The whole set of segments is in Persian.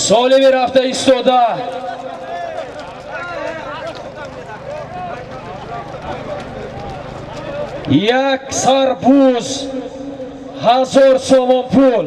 So'li bir hafta istoda. Yak sarbuz 1000 so'm pul.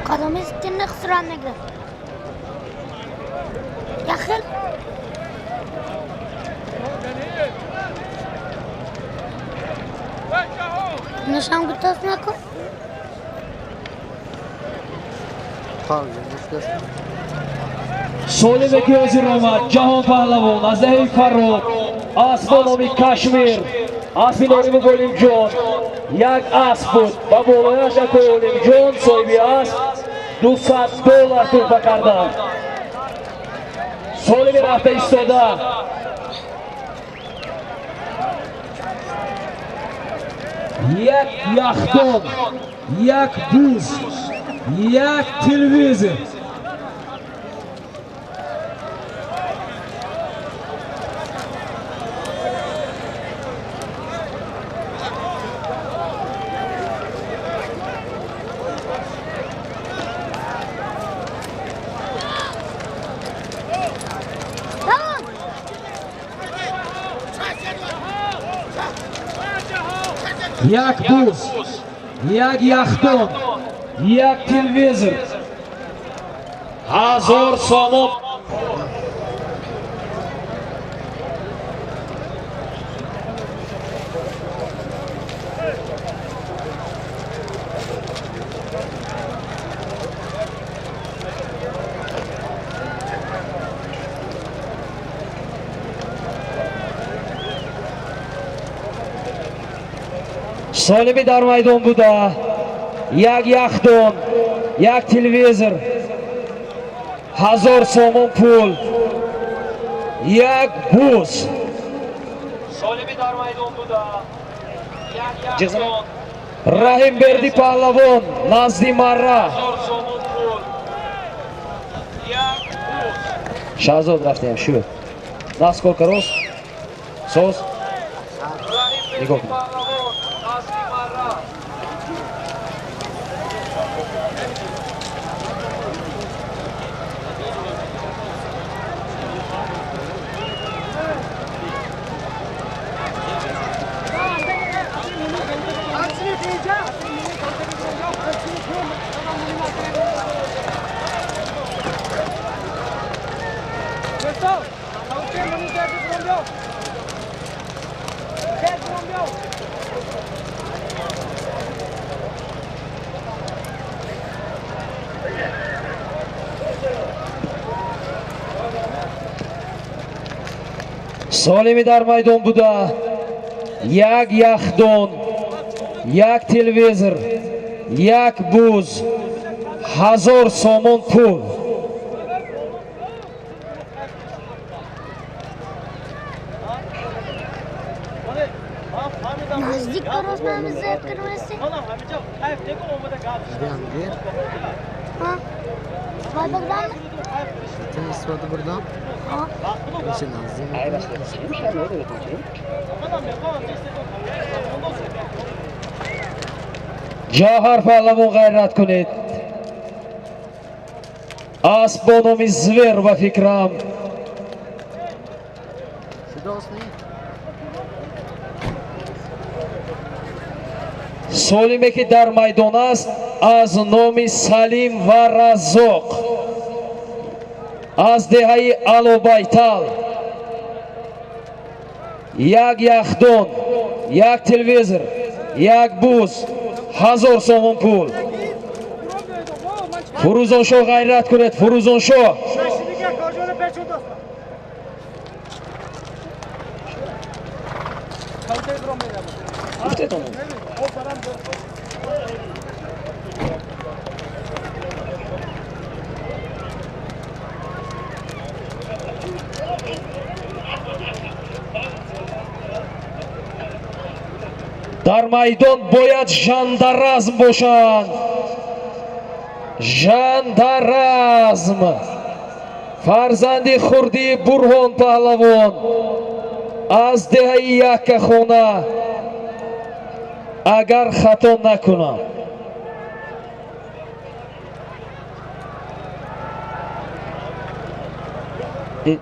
Kadın istinne kısıran ne kadar? Yakın. Nişan kutusuna koy. So'li ve Gözü Roma, Jahon Pahlavon, Azay Farruh, Asbonovi Kashmir, Asbinovi Golimjon, Yak Asbud, Babolayaşa Golimjon, soybi as, $200 turpa kardan. So'li bir hafta istoda. Yak yaxton, yak buz, yak televizor. Yak buz, yak yaxton, yak televizor. 1000 so'm. So'li bir dar maydon buda. Yak yaxton, yak televizor. 1000 so'm pul. Yak buz. So'li bir dar maydon buda. Yak yaxton. Rahim Berdi Pahlavon, Nazdi Marra. 1000 so'm pul. Yak buz. Shahzod rafti ham shu. Naskолько рост? So'z. Nikoh. So'li dar maydon buda. Yak yaxton, yak televizor, yak buz. 1000 so'm pul. Nazdik korosmamızı kırmızı. Ha? Vay buradan mı? Ispadı buradan. Ha? İçin lazım. Jahar Pahlavon g'ayrat kunid. Asbonomi zver va fikram. So'li meki dar maydon است از نام سلیم و رزاق از دهه الوبایتال. یک یخدان، یک تلویزر، یک بوز، 1000 so'm pul. Furuzon Shoh g'ayrat kunid, Furuzon Shoh. Dar maydon boyat jandarazm boshand. Жандаразм фарзанди хурди Бурҳон паҳлавон аз деҳаи Яккахона агар хато накунам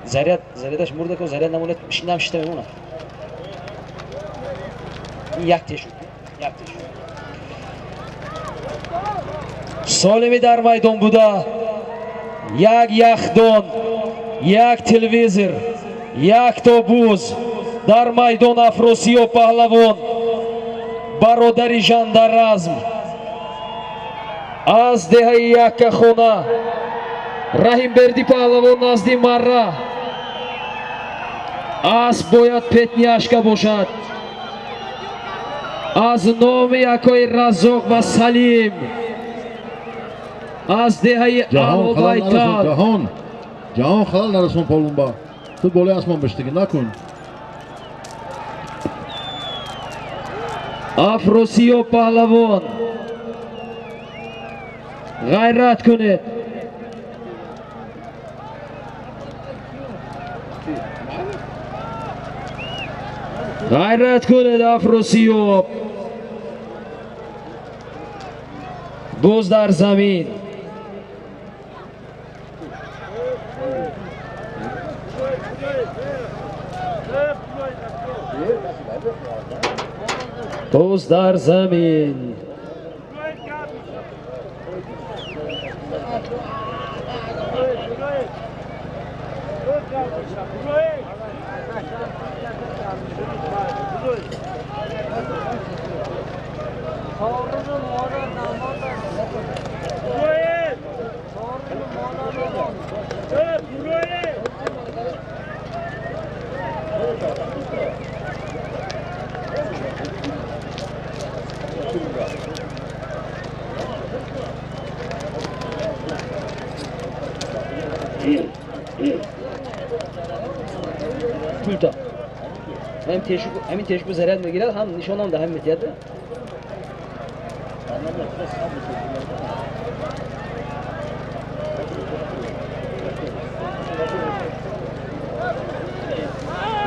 зарядаш мурдаку заряд намонад намшита мемонад як тешуд солими дар майдон буда як яхдон як телевизор як тобуз дар майдон Афросиёб паҳлавон бародари жандаразм аз деҳаи Яккахона Раҳимбердӣ паҳлавон назди марра асп бояд петняшка бошад аз номи якои Разоқ ва Салим аз деҳаи Аҳлубайтар ҷаҳон халал нарасон полумба ту боле асмон бештагӣ накун Афросиёб паҳлавон ғайрат кунед ғайрат кунед Афросиёб боз дар замин боз дар замин пулта ҳамин тешку заряд мегирад ҳам нишонам даҳам метиҳад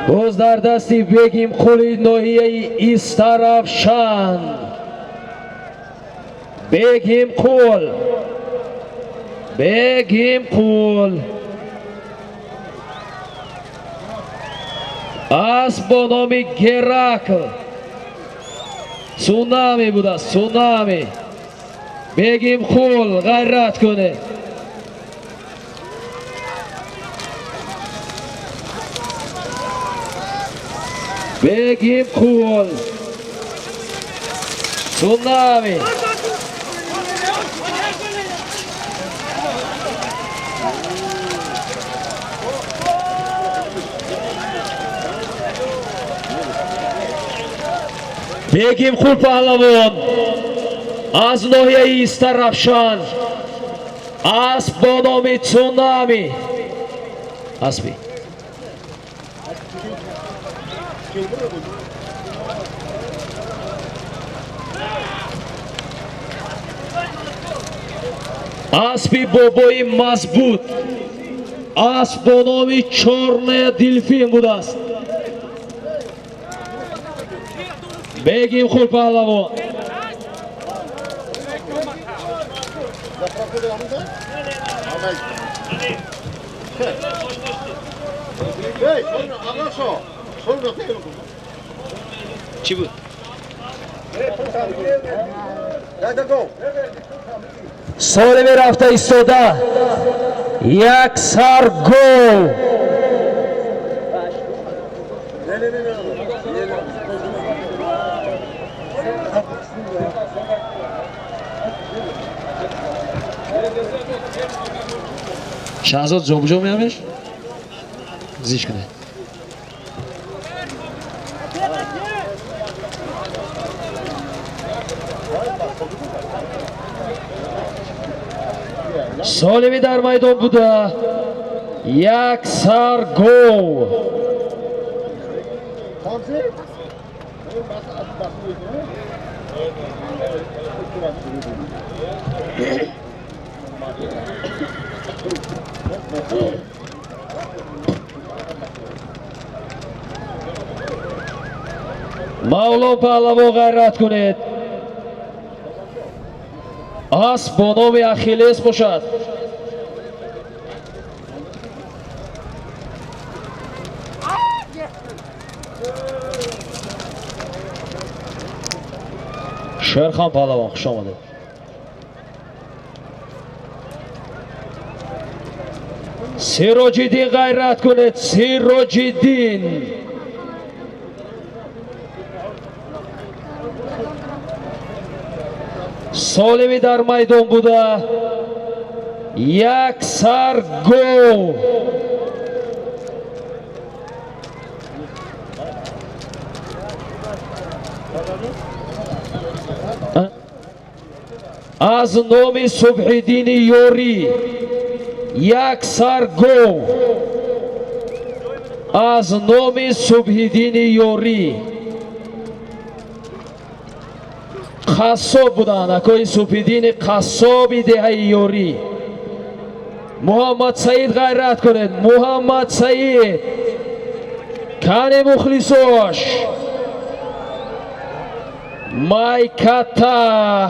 боз дар дасти Бегим қули ноҳияи Истарафшан Бегим қул асп бо номи Геракл Цунами будааст Цунами Бегим қул ғайрат кунед Бегим қул Цунами Бегим қул паҳлавон аз ноҳияи Истарафшан асп бо номи Цунами аспи аспи бобои мазбут асп бо номи Чорная Дилфин будааст Бегим қул паҳлавон чӣ буд солими рафта истода як сар гол шаҳзод ҷобуҷо меҳамеш зиш кунед солими дар майдон буда як сар гол Mavlon Pahlavon g'ayrat kunid. Asp با نام اخیلس باشد. شیرخان پهلوان خوش آمده. سیروجیدین غیرت کنید. سیروجیدین سالمی در میدان بوده. یک سر گل. از نام صبح‌الدین یوری یک سر گل. از نام صبح‌الدین یوری قصاب بودن. اکای صبح‌الدین قصابی دهه یوری. محمد سعید غیرت کنید. محمد سعید کانی مخلصوش مایکتا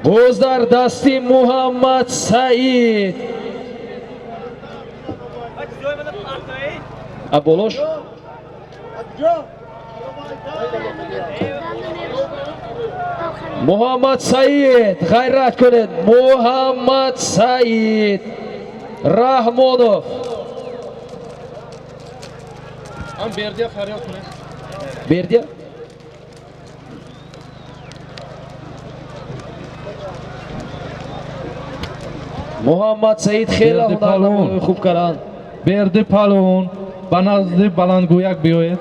باز در دستی محمد سعید. ابولوش محمد سعید غیرت کنید. محمد سعید رحمانوف هم بردیا فریاد کنه. بردیا محمد سعید خیلی هنرنمایی خوب کردن. برد پالون به نزد بلندگویک بیاید.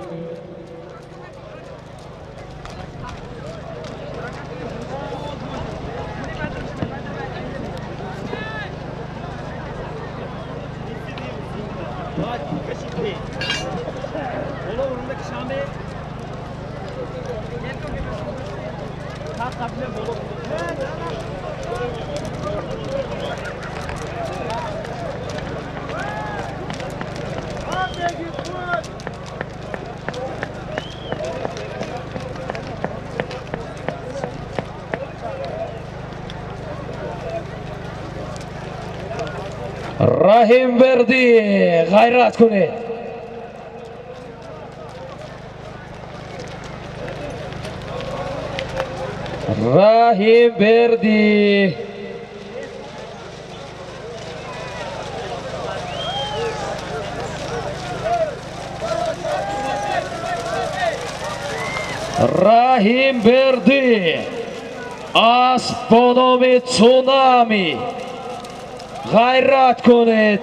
رحیم بردی غیرت کنید. رحیم بردی رحیم بردی از با نام تسونامی غیرت کنید.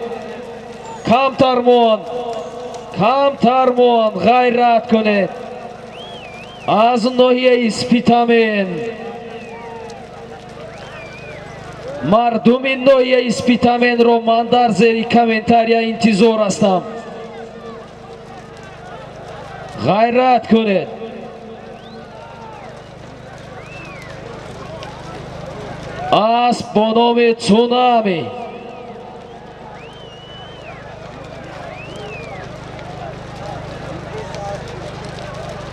کمترمون غیرت کنید. از ناحیه اسپیتامین مردم ناحیه اسپیتامین رو من در زیر کامنتاریا انتظار هستم. غیرت کنید. اسب با نام تسونامی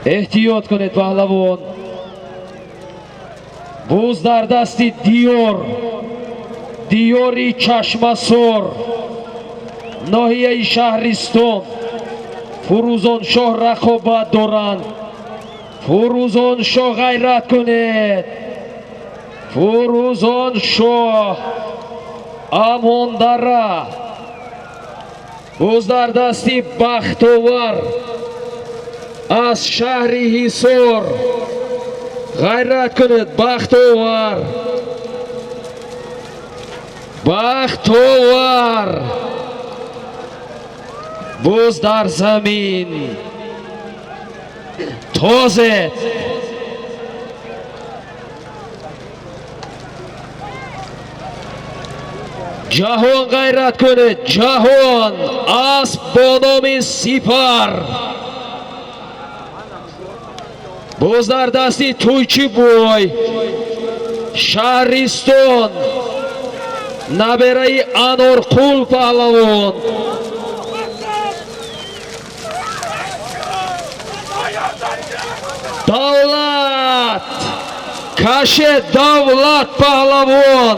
احتیاط کنید پهلوان. بوز در دستی دیوری چشمسور ناحیه شهرستان. فروزان شاه رقابت دارند. فروزان شاه غیرت کنید. فروزان شاه امان داره. بوز در دستی بختاور از شهر حصار غیرت کنید. بختاور بوز در زمین تازه جهان غیرت کنید. جهان اسب با نام سپر باز در دستی تویچی بوی Шаҳристон набераи Анорқул паҳлавон. Давлат Каше Давлат паҳлавон.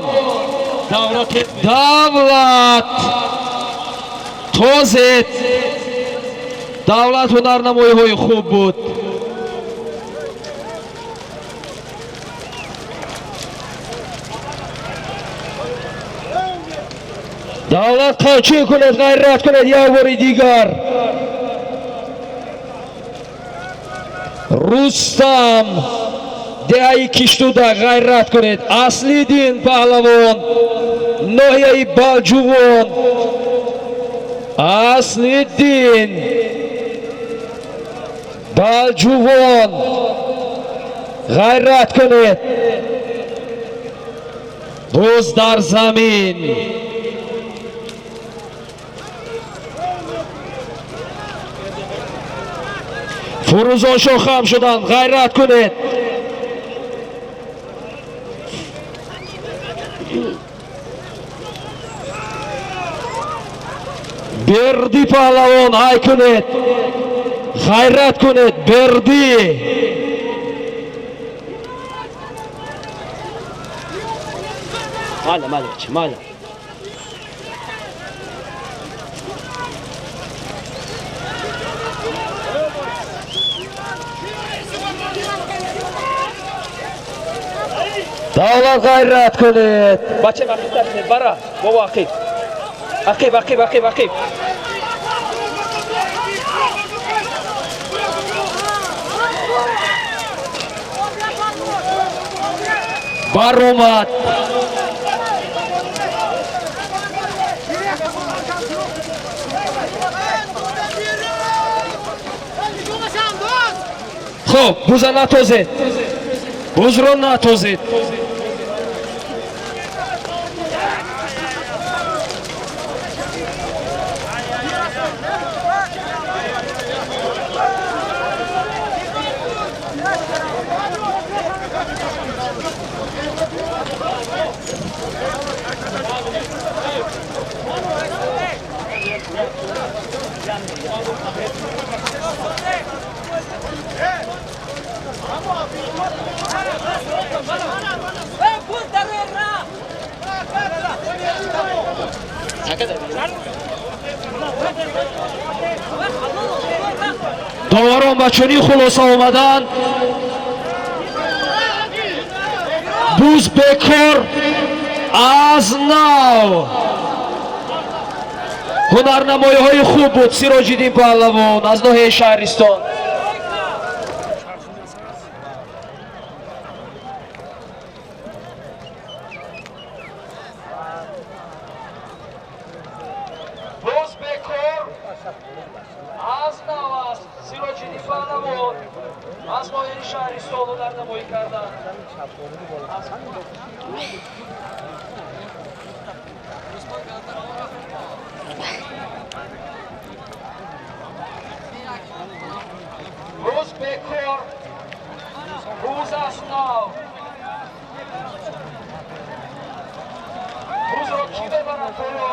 Давлат Тозет. Давлат ҳунарнамоиҳои хуб буд. Давлат қавчӣ кунед, ғайрат кунед як бори дигар. Рустам деҳаи Киштуда ғайрат кунед. Аслиддин паҳлавон ноҳияи Балҷувон. Аслиддин Балҷувон ғайрат кунед. Боз дар замин. Фурӯзон шохам шуданд, ғайрат кунед. Берди паҳлавон ҳай кунед, ғайрат кунед. Берди майла майла майла. Давлат ғайрат кунед. Бача вақиттар кунед, бара бобо ақиб. Ақиб, ақиб, ақиб, ақиб. Баромад. Хоб, буза натозед. Бузро натозед. Доварон ба чунин хулоса омаданд. буз бекор аз нав. ҳунарнамоиҳои хуб буд Сироҷиддин паҳлавон аз ноҳияи Шаҳристон. буз бекор аз нав аст. Сироҷиддин паҳлавон аз ноҳияи Шаҳристон ҳунарнамоӣ карданд. Буз бекор, буз аз нав. Бузро ки мебарад боло?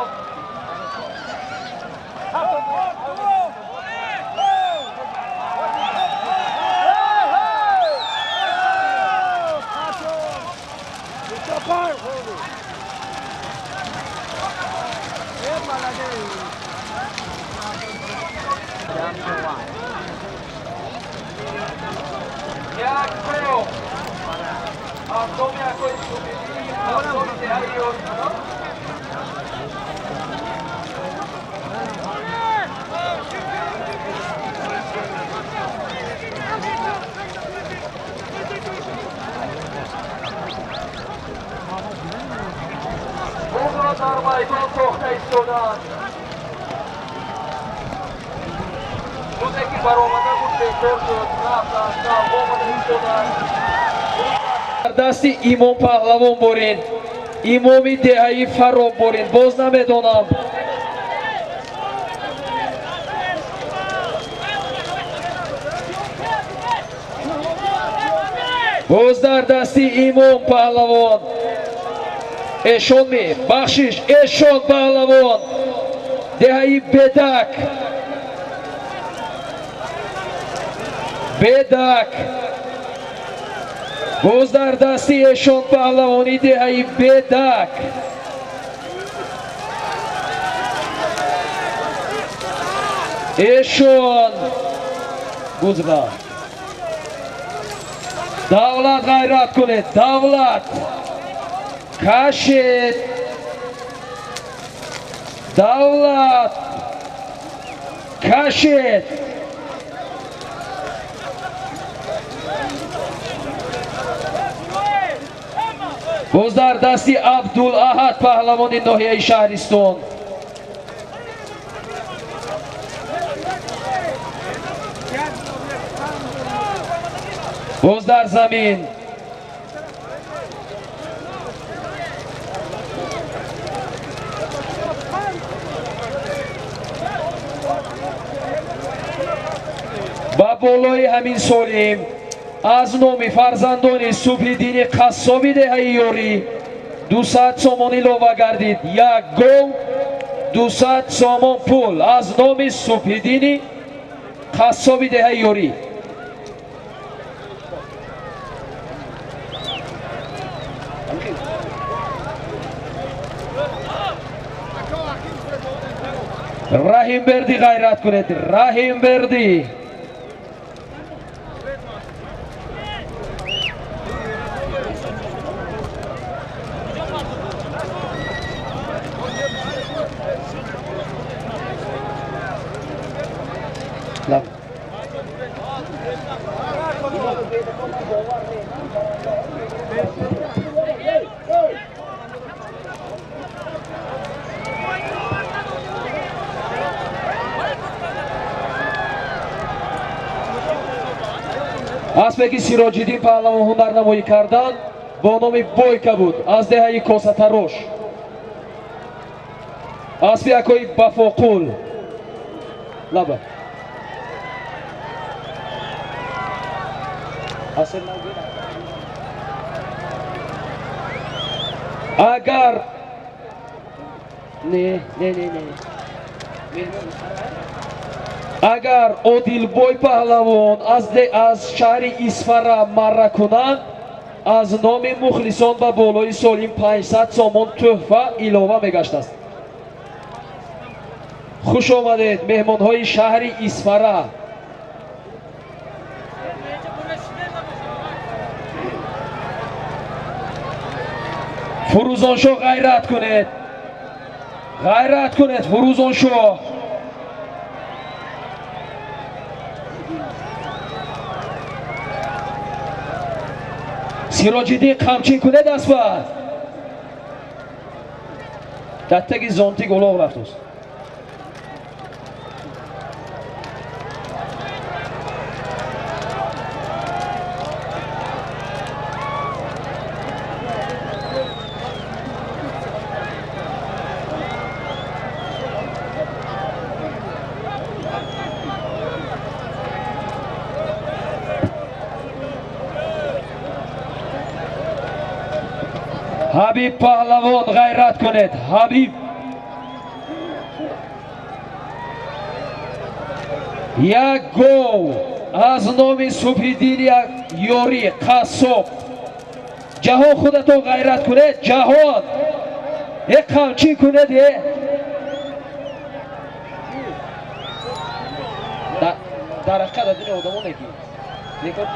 Jak było? A to jakoś Darmaydan toxta istodan. Buzdaki baromada bu bekor şud, nafta, bomada istodan. Дасти Имом Паҳлавон борин, имоми деҳаи Фароб борин, боз намедонам. باز در دستی ایمان پهلوان اشون می بخشش اشون پهلوان دهایی بدک باز در دستی اشون پهلوانی دهایی بدک اشون گذرا davlat g'ayrat kuni davlat kashid davlat kashid باز در دستی عبدالاحد پهلوان ناحیه شهرستان باز در زمین با بالای همین سالیم از نام فرزندان سپیدین قصابی دهی یاری 200 سامان ایلاوه گردید یک گل 200 سامان پول از نام سپیدین قصابی دهی یاری رحیم بردی غیرت کنید رحیم بردی اسبی سیراج‌الدین پهلوان هنرنمایی کردند با نام بویکا بود از دهه کوساتروش اسبی اکوی بافاقول لبا اگر نه اگر عادلبوی پهلوان از شهر اصفهان مره کنند از نام مخلصان به بالای سالیم 500 سامان تحفه ایلاوه میگشت است. خوش آمدید مهمان های شهر اصفهان. فروزان شاه غیرت کنید فروزان شاه سیراج‌الدین قمچین کنه دست بعد دتگی زانتی گلاغ رفت است حبیب پهلوان غیرت کنید حبیب یک گو از نام سپیدین یاری قصاب جهان خودتو غیرت کنید جهان یک قمچین کنید در حقیقت دین آدمو نگی نکن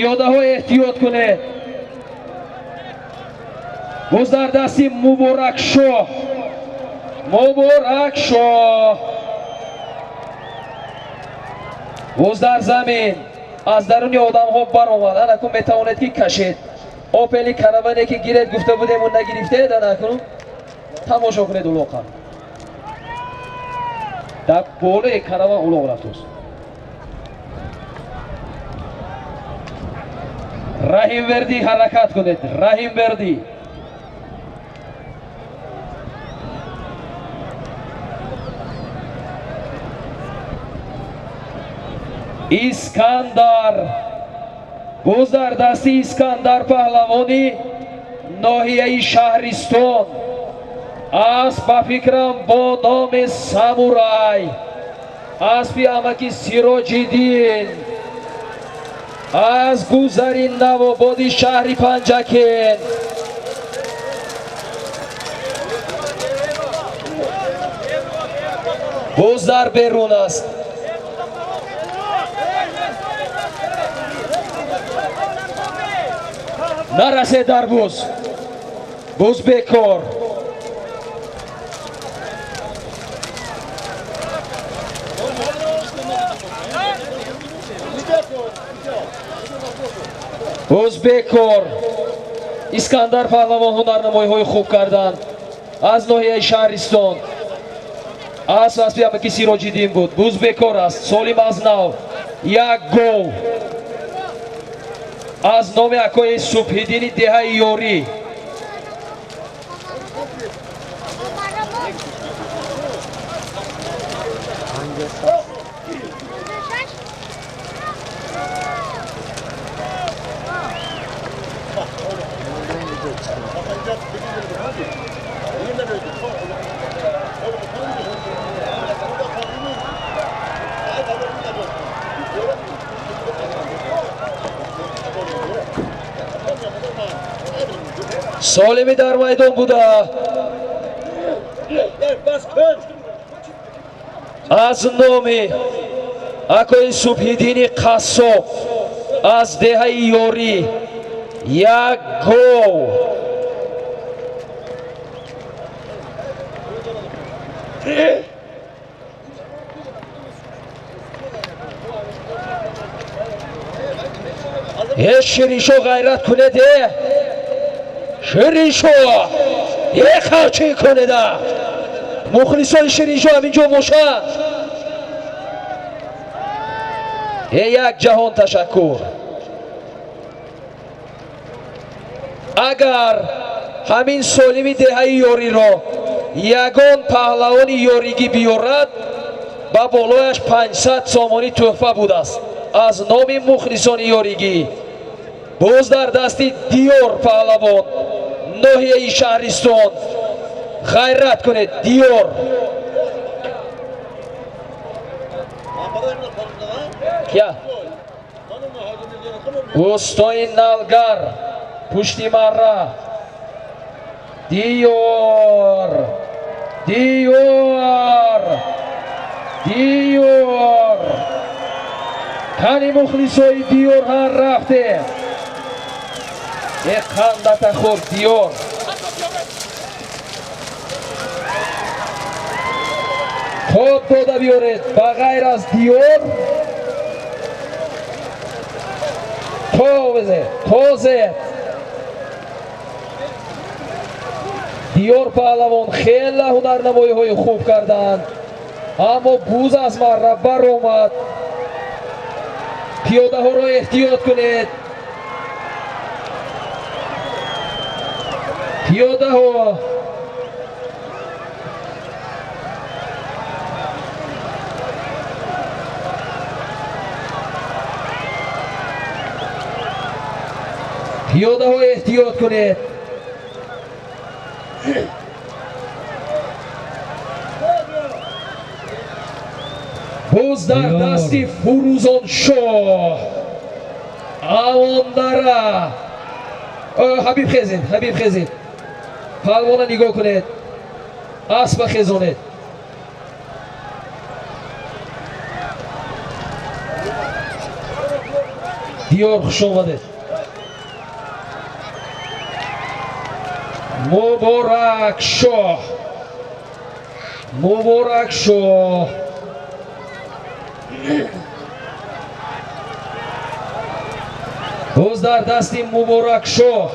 پیاده ها احتیاط کنه باز در دستی مبارک شاه باز در زمین از درون آدم ها برآمد نکن میتواند که کشید آپلی کروانی که گیرد گفته بودیم اون نگرفته در نکنم تماشا کنید اولاقا در بالای کروان اولاق رفت است Rahimverdi harakat kuned. Rahimverdi. Iskandar. Bo'z dar dasti Iskandar Pahlavoni nohiyai Shahriston. Asp ba fikram bo nom Samuray. Aspi amaki Sirojiddin. از گذرین نوابادی شهری پنجکین بوز در بیرون است. نرسه در بوز بکار. O'zbekor Iskandar Pahlavon hunarnamoyiҳои хуб карданд аз ноҳияи Шаҳристон. Асби амаки Сироҷиддин буд. O'zbekor аст. Солим Азнав як гол аз номи акои Субҳиддини деҳаи Ёрӣ. Солими дар майдон буда аз номи акои Субҳиддини Қассоб аз деҳаи Ёрӣ як гол. Шириншо ғайрат кунеде. Шириншо харчӣ кунеда. Мухлисони Шириншо ҳаминҷо бошанд. Як ҷаҳон ташаккур. Агар ҳамин солими деҳаи Ёриро ягон паҳлавони ёригӣ биёрад, ба болояш 500 сомонӣ тӯҳфа будааст аз номи мухлисони ёригӣ. Боз дар дасти Диёр паҳлавон ноҳияи Шаҳристон. ғайрат кунед Диёр. устои Налгар пушти марра. Диёр кани мухлисои Диёр ҳар рафте. қандатахор Диёр. тоб дода биёред. Ба ғайр аз Диёр тозед. Диёр паҳлавон хеле ҳунарнамоиҳои хуб карданд, аммо буз аз марра баромад. пиёдаҳоро эҳтиёт кунед. пиёдаҳо пиёдаҳо эҳтиёт кунед. буз дар дасти Фурӯзоншоҳ. авондара. ҳабиб хезед. паҳлвона нигоҳ кунед. аспа хезонед. Диёр хуш омадед. Муборак Шоҳ. боз дар дасти Муборак Шоҳ.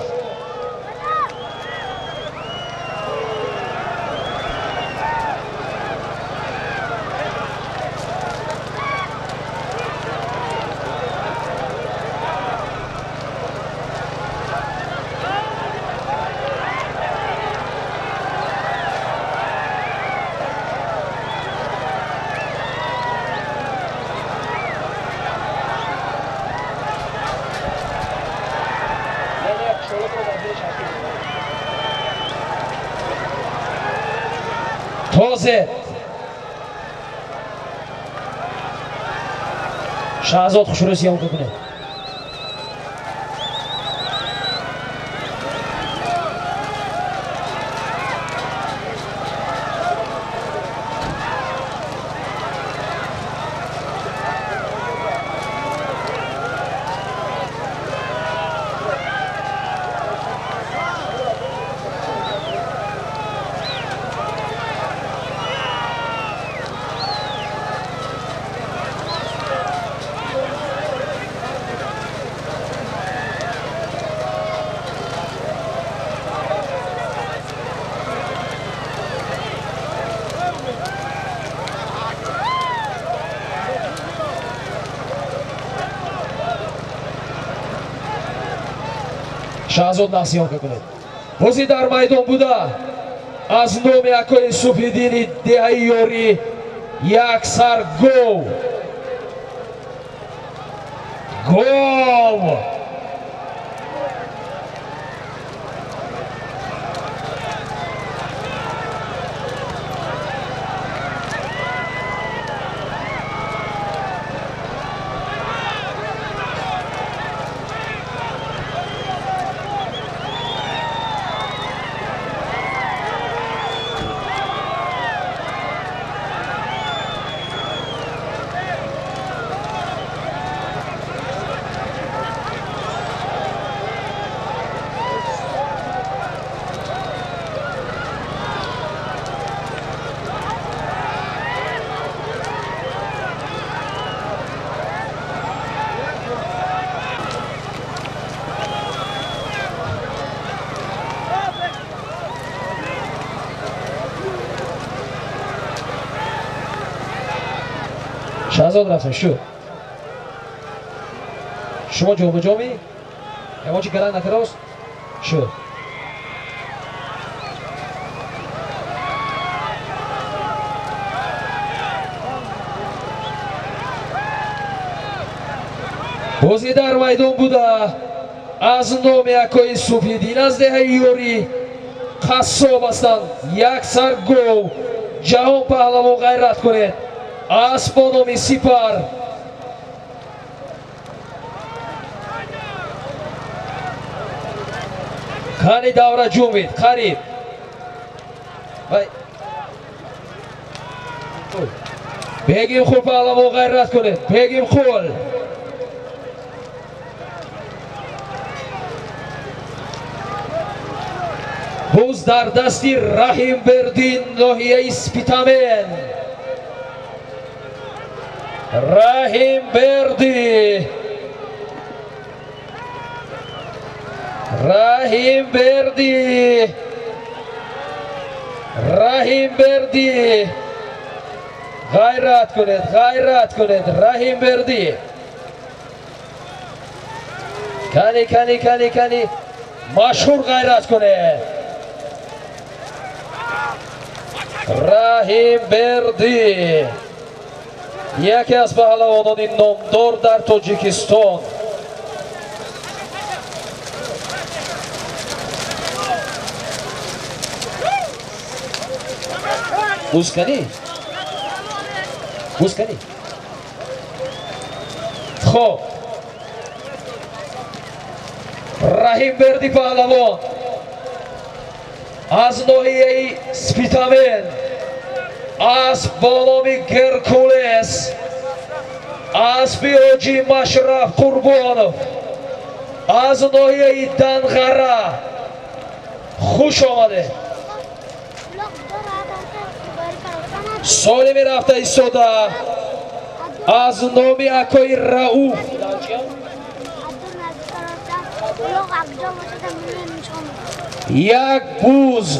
Hozir Shahzod Xushro syomka kuni. Shahzod Nasiyon kunid. O'zi dar maydon buda az nomi Akoy Sufidini Dehayyori yaksar gol. Gol! Shahzod raftin shu. Shuma jo'mi? Emochi garan nakaros? Shu. O'zi dar maydon buda az nomi Akoy Sufidin az Dehayyori qassobasdan yaksar gol Jahon pahlavon g'ayrat kunid. Asponomi Sipar Qani davra Jumid qarib Vay Begim Xul pahlavon g'ayrat kunid. Begim Xul Buz dar dasti Rahim Berdin nohiya Spitamen Rahim Berdi Rahim Berdi Rahim Berdi g'ayrat kunid Rahim Berdi Kani mashhur g'ayrat kunid Rahim Berdi یکی از پهلوانان نامدار در تاجیکستان بوزکنی خب رحیم بردی پهلوان از ناحیه سپیتامن از بالومی گرکولس از بیوجی مشرف قربانов از ناحیه دنغره خوش آمده سالمی رفته ایستاده از نامی Akoy رؤوف یک بوز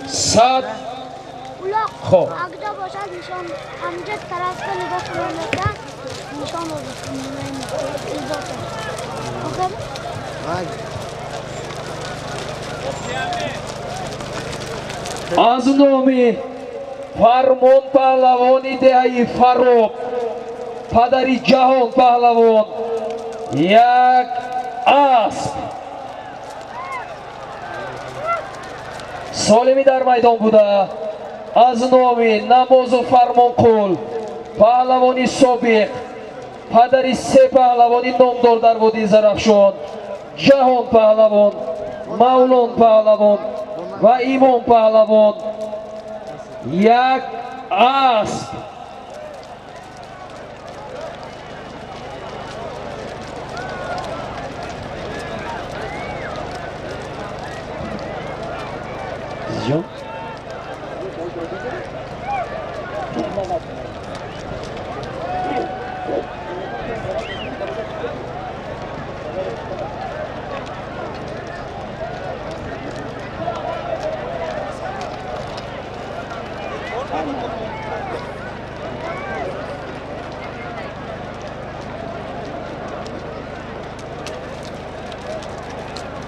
صد خب اگه باشد نشان همینجا طرف نگاه کنم نشان از نامی فرمان پهلوانی دهی فاروق پدری جهان پهلوان یک اسب سالمی در میدان بوده از نامی نماز و فرمانقول پهلوانی سابق پدری سه پهلوانی نامدار در وادی زرافشان جهان پهلوان مولان پهلوان و ایمان پهلوان یک اسب جان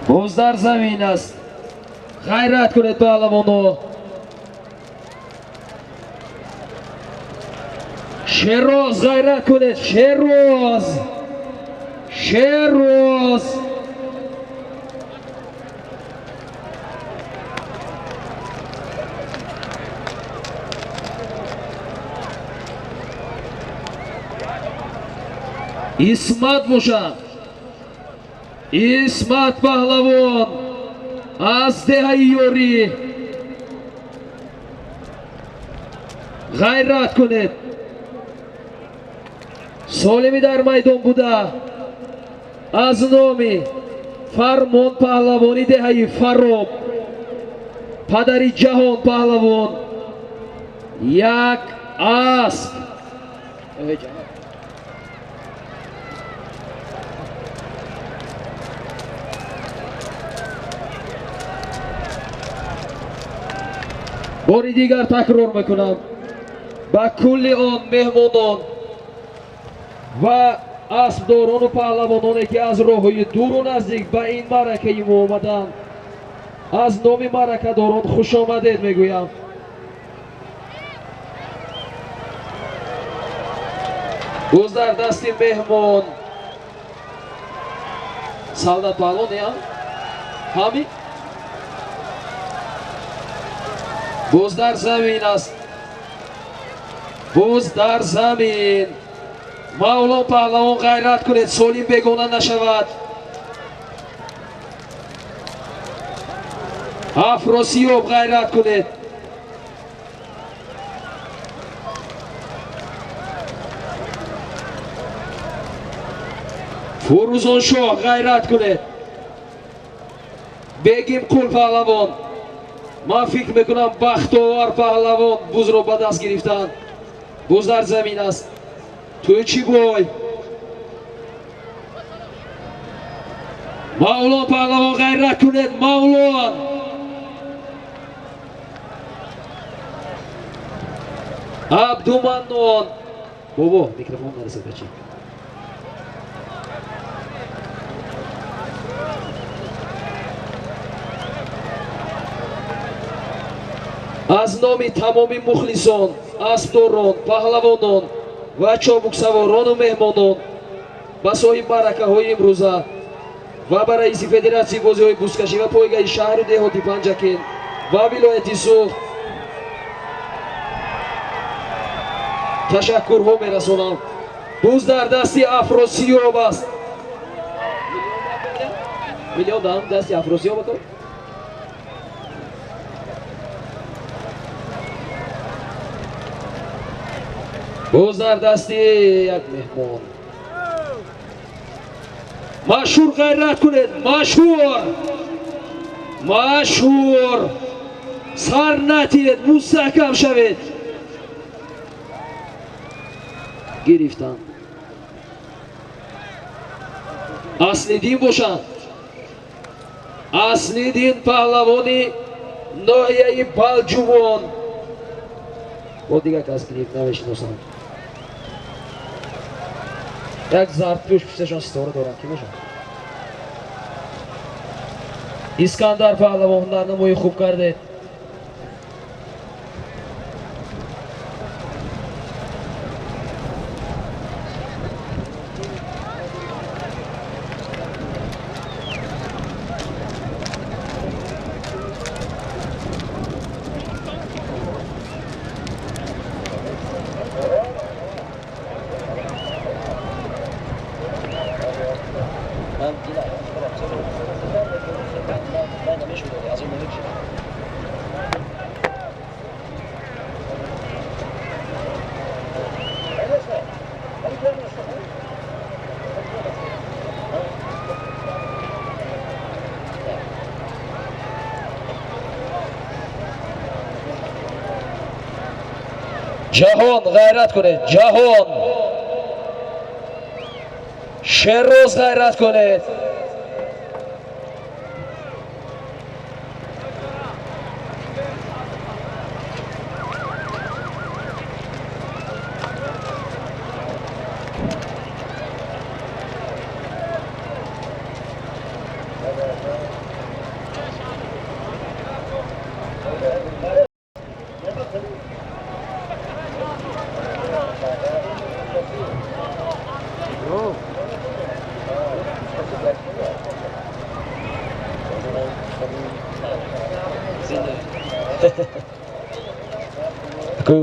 باز در زمین است غیرت کنید پهلوانو شیراز غیرت کنید شیراز شیراز اسمت باشد اسمت پهلوان از دهه یوری غیرت کنید سالمی در میدان بوده از نامی فرمان پهلوانی دهه فراب پدری جهان پهلوان یک اسب باری دیگر تکرار میکنم با کل آن مهمانان و اسبداران و پهلوانانی که از راههای دور و نزدیک به این معرکه ما آمدند از نام معرکه داران خوش آمدید میگویم. باز در دست مهمان سعادت پهلوان همین باز در زمین است باز در زمین مولا پهلوان غیرت کنید سالم بیگانه نشود افراسیاب غیرت کنید فروزان شاه غیرت کنید بگیم قول پهلوان من فکر میکنم بختاور پهلوان بوز رو به دست گرفتن بوز در زمین است توی چی بای مولا پهلوان غیرت کنید مولا عبدالمنان بابا میکروفون نرسه بچه از نام تمام مخلصان اسبداران پهلوانان و چابک سواران و مهمانان به صاحب برکه های امروزه و به رئیس فدراسیون بازی های بوزکشی و پایگاه شهر و دهاتی پنجکین و ولایت سوخت تشکرها میرسانم. بوز در دستی افراسیاب است میلیون دهم دستی افراسیاب بکن باز در دستی یک مهمان مشهور غیرت کنید مشهور سر نتید مستحکم شوید گرفتن اصلی دین باشند اصلی دین پهلوانی ناحیه بلجوان با دیگر کس گریب نمیشناسند یک زرتوش پیششان ستاره دارن کی میشن اسکندر پهلوان هنرنمایی خوب کرده Jahon g'ayrat kunid. Jahon. Sherroz g'ayrat kunid.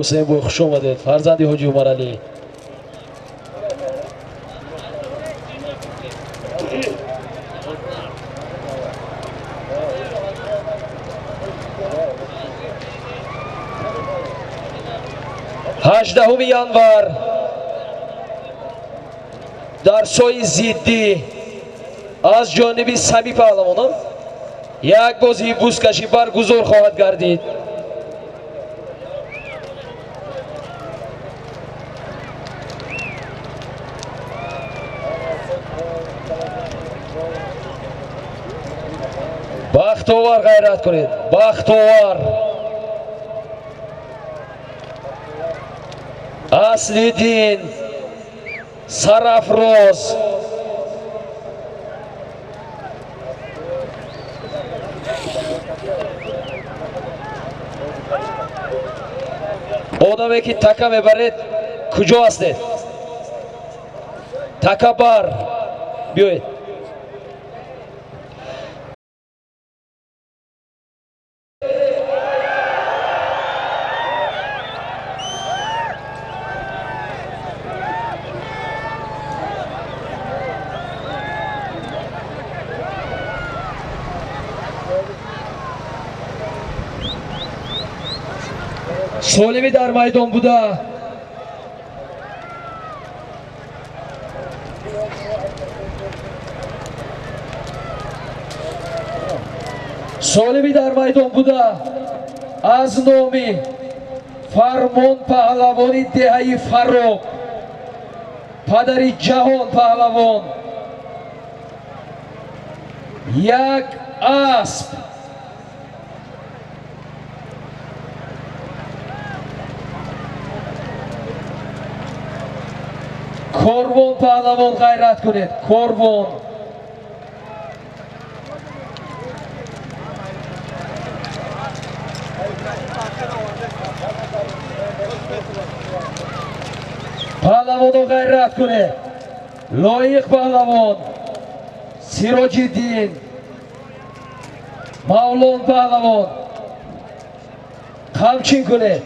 Husayn boy xush omaded. Farzandi Hoji Umar Ali. هجدهم yanvar در سوی زیدی از جانب سمی پهلوانان یک بازی بوزکشی برگزار خواهد گردید. بختوار غیرت کنید. بختوار اصلیدین سرافروز آدمی که تکه میبرید کجا هستید؟ تکه بر بیایید. سالمی در میدان بوده. سالمی در میدان بوده. از نامی فرمان پهلوانی دهه فاروق پدر جهان پهلوان یک اسب کاروان پهلوان غیرت کنید. کاروان پهلوان غیرت کنید. لایق پهلوان سیراج الدین مولان پهلوان همچین کنید.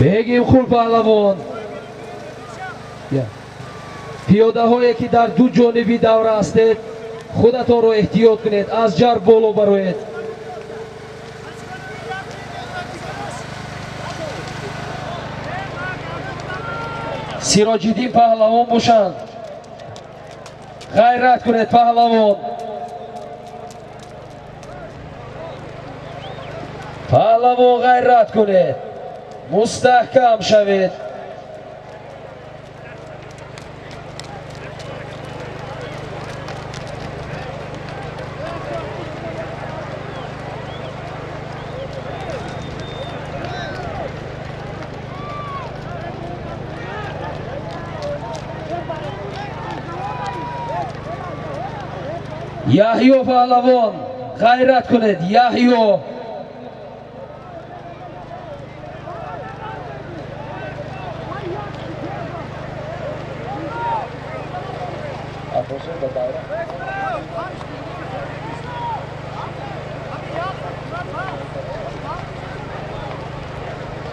بگیم خوب پهلوان پیاده هایی که در دو جانبی دوره هستید خودتان رو احتیاط کنید. از جر بالا بروید. سیراج الدین پهلوان باشند. غیرت کنید پهلوان. پهلوان غیرت کنید. مستحکم شوید. یحیی پهلوان غیرت کنید. یحیی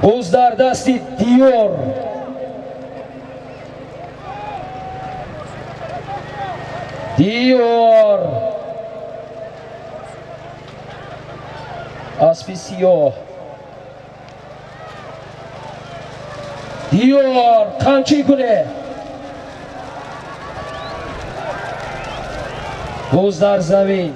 بوز در دستی دیور دیور اسبی سیاه دیور قمچی کنه. Buz dar zamin.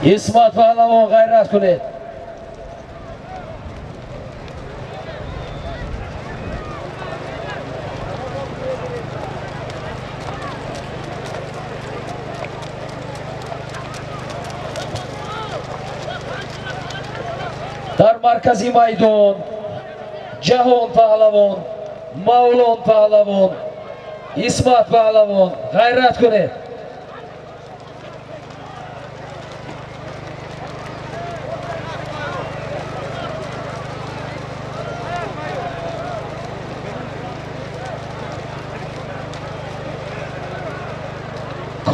İsmat Pahlavon gayret kuned. Dar markaziy maydon Jahon Pahlavon, Mavlon Pahlavon, İsmat Pahlavon gayret kuned.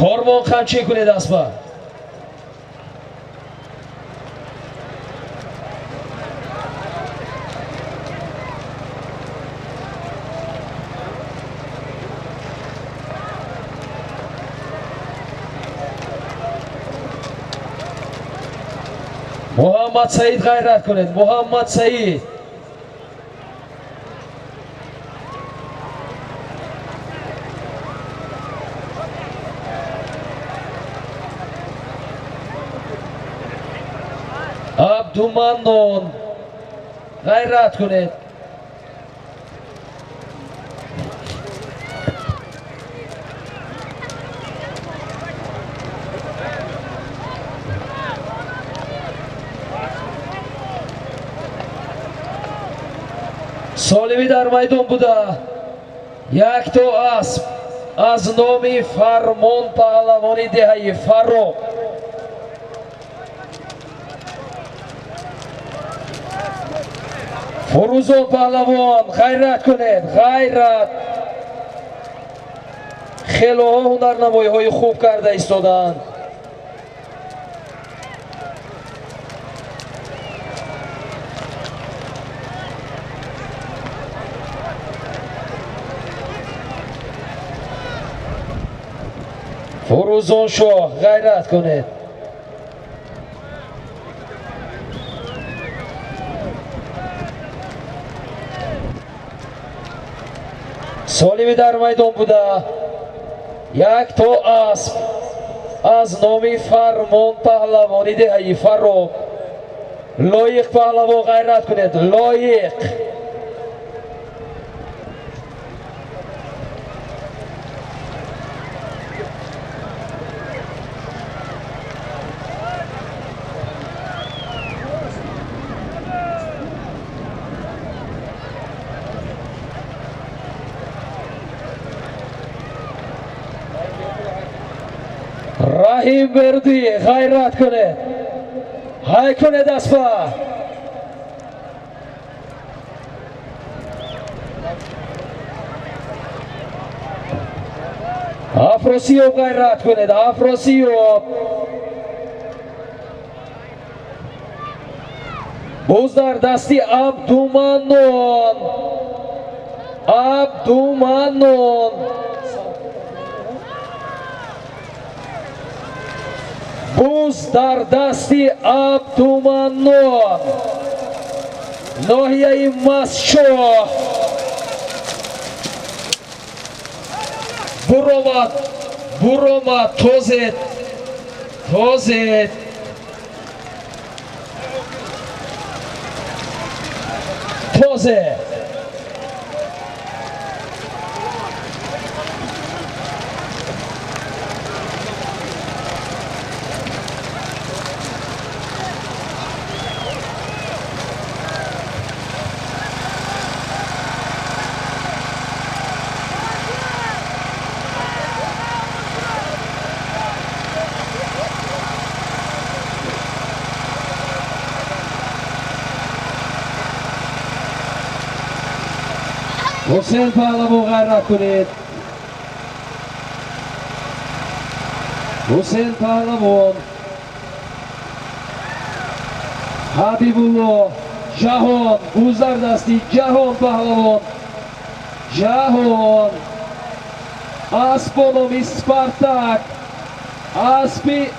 Kormon qancha kunedi asba? Muhammad Said gayret kuned. Muhammad Said. Abdumannon gayret kuned. Solimi dar maydon buda. یک تو اسب از نام فرمان پهلوانی دهه فرخ فروزون پهلوان غیرت کنید غیرت خیلی ها هنرنمایی های خوب کرده ایستادند فروزون شاه غیرت کنید سالمی در میدان بوده یک تا اسب از نام فرمان پهلوانی دهی فرخ لایق پهلوان غیرت کنید لایق رحیم بردی غیرت کنه های کنه دست با افراسیاب غیرت کنه افراسیاب بوز در دستی عبدومنون عبدومنون بوز در دستی عبدومنون ناحیه مسشاه برامد توزید حسین پهلوان غیرت کنید. حسین پهلوان، حبیبالله، جهان، گوزر دستی، جهان پهلوان، جهان، اسبانومی سپارتاک، اسبی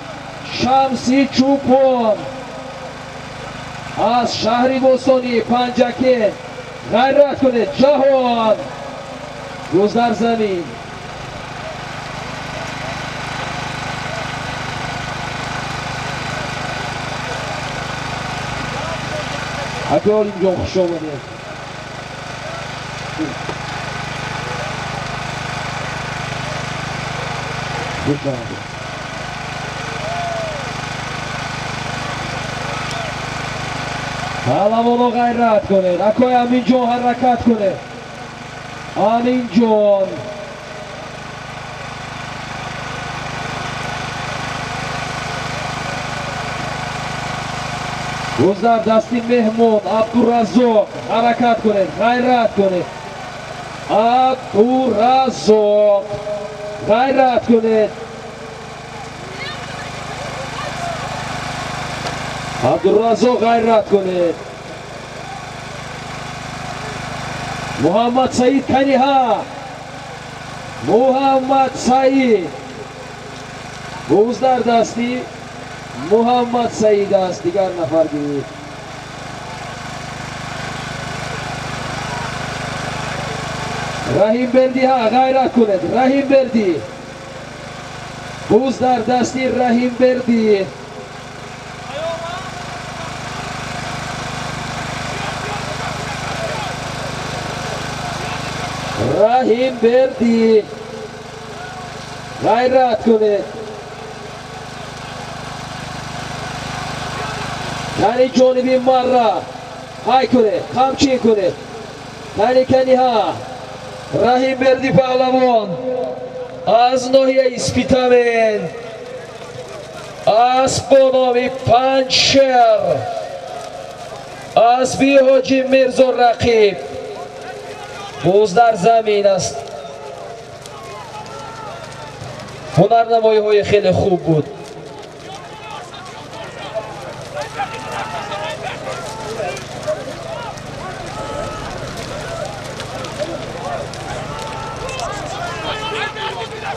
شمسی چوپان، از شهری بوستانی پنجکه غیرت کنید. جهان گوزر زمین. حکال اینجا خوش آمده. خوش آمده. پهلوانو غیرت کنید. اکای امین جان حرکت کنه. امین جان گذر دستی مهمون عبدالرزاق حرکت کنید. غیرت کنید. عبدالرزاق غیرت کنید. عبدالرزاق غیرت کنید. محمد سعید کنیها، محمد سعید گوزدر دستی محمد سعید است. دیگر نفر گیرید. رحیم بردی ها غیرت کنید. رحیم بردی گوزدر دستی رحیم بردی. رحیم بردی غیرت کنید. یعنی جانبی مره های کنه خمچین کنه. یعنی کنی ها رحیم بردی پهلوان از ناحیه اسپیتامن اسبانوی پنجشیر اسبی حاجی میرزا رقیب باز در زمین است. هنرنمایی های خیلی خوب بود.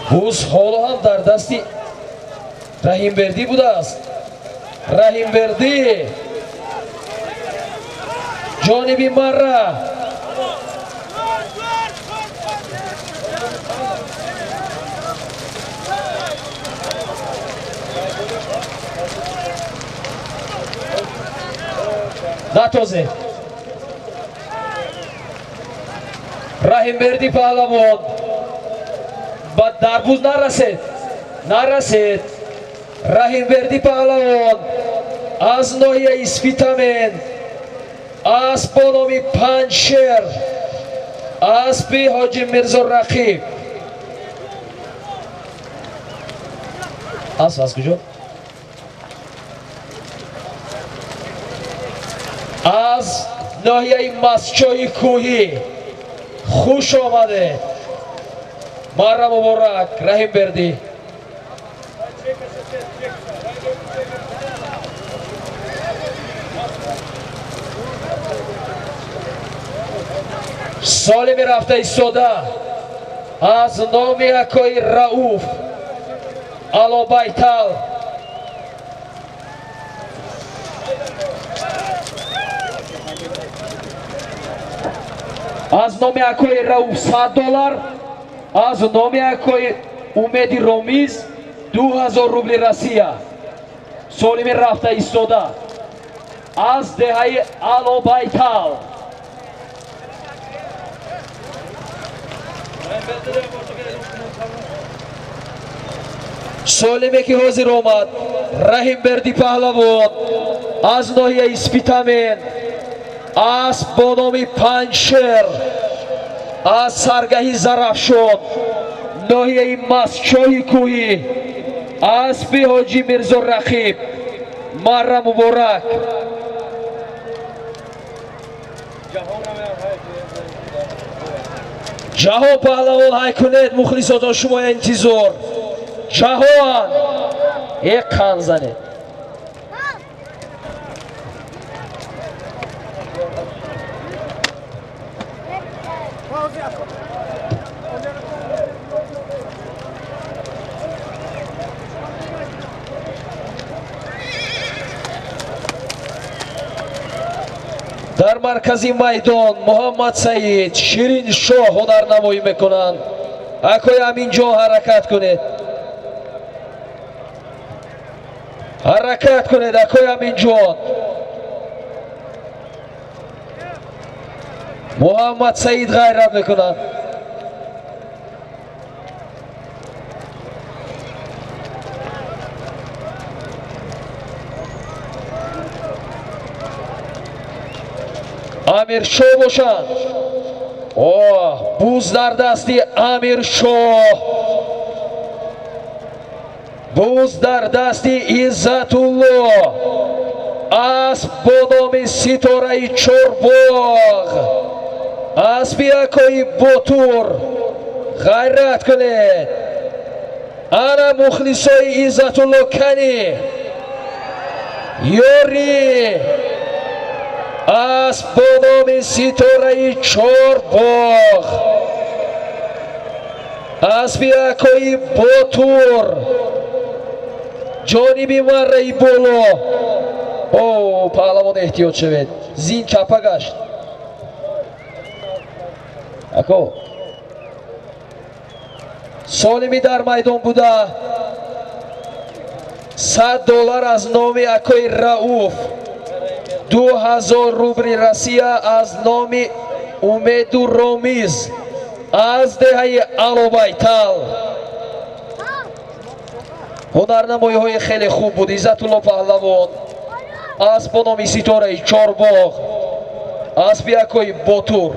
بوز حالا هم در دستی رحیم بردی بوده است. رحیم بردی جانبی مره نتازه. رحیم بردی پهلوان با دربوز نرسید. رحیم بردی پهلوان از ناحیه اسپیتامن اسبانوی پنجشیر اسبی حاجی میرزا رقیب از کجا؟ از ناحیه مسچای کوهی خوش آمده. مره مبارک رحیم بردی. سالم رفته ایستاده از نام اکای رؤوف علابیتل از نام اکای رؤوف $100 از نام اکای اومدی رومیز 2000 روبل روسیه. سالم رفته ایستاده از دهه علابیتل. سالمه که حاضر آمد رحیم بردی پهلوان از ناحیه اسپیتامن اسبانوی پنجشیر از سرگاهی زرافشان ناحیه مسچای کوهی اسبی حاجی میرزا رقیب مره مبارک. ҷаҳон паҳлавон ҳай кунед, мухлисотон шумо интизор. ҷаҳон қан занед. дар маркази майдон Муҳаммад Саид, Ширин Шоҳ ҳунарнамоӣ мекунанд. акои ҳаминҷо ҳаракат кунед. ҳаракат кунед акои ҳаминҷо. Муҳаммад Саид ғайрат мекунанд. Амир Шоҳ бошанд. буз дар дасти Амир Шоҳ. буз дар дасти Иззатулло. асб бо номи Ситораи Чорбоғ. асби акои Ботур. ғайрат кунед. ана мухлисои Иззатулло Кани. ёри асб бо номи Ситораи Чорбоғ. асби акои Ботур. ҷониби марраи боло. паҳлавон эҳтиёт шавед. зин чапа гашт. ако солими дар майдон буда $100 аз номи акои Рауф, 2000 рубли Россия аз номи Умеду Ромиз аз деҳаи Алобайтал. ҳунарнамоиҳои хеле хуб буд. Иззатулло паҳлавон асб бо номи Ситораи Чорбоғ. асби акои Ботур.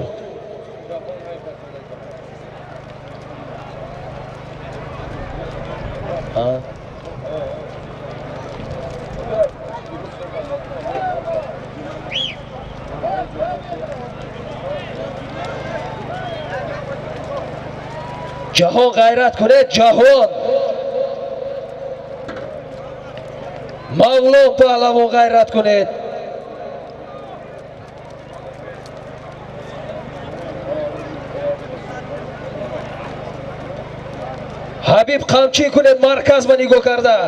ҷаҳон ғайрат кунед. ҷаҳон мавлон паҳлавон ғайрат кунед. ҳабиб қамчӣ кунед. марказ ба нигоҳ карда.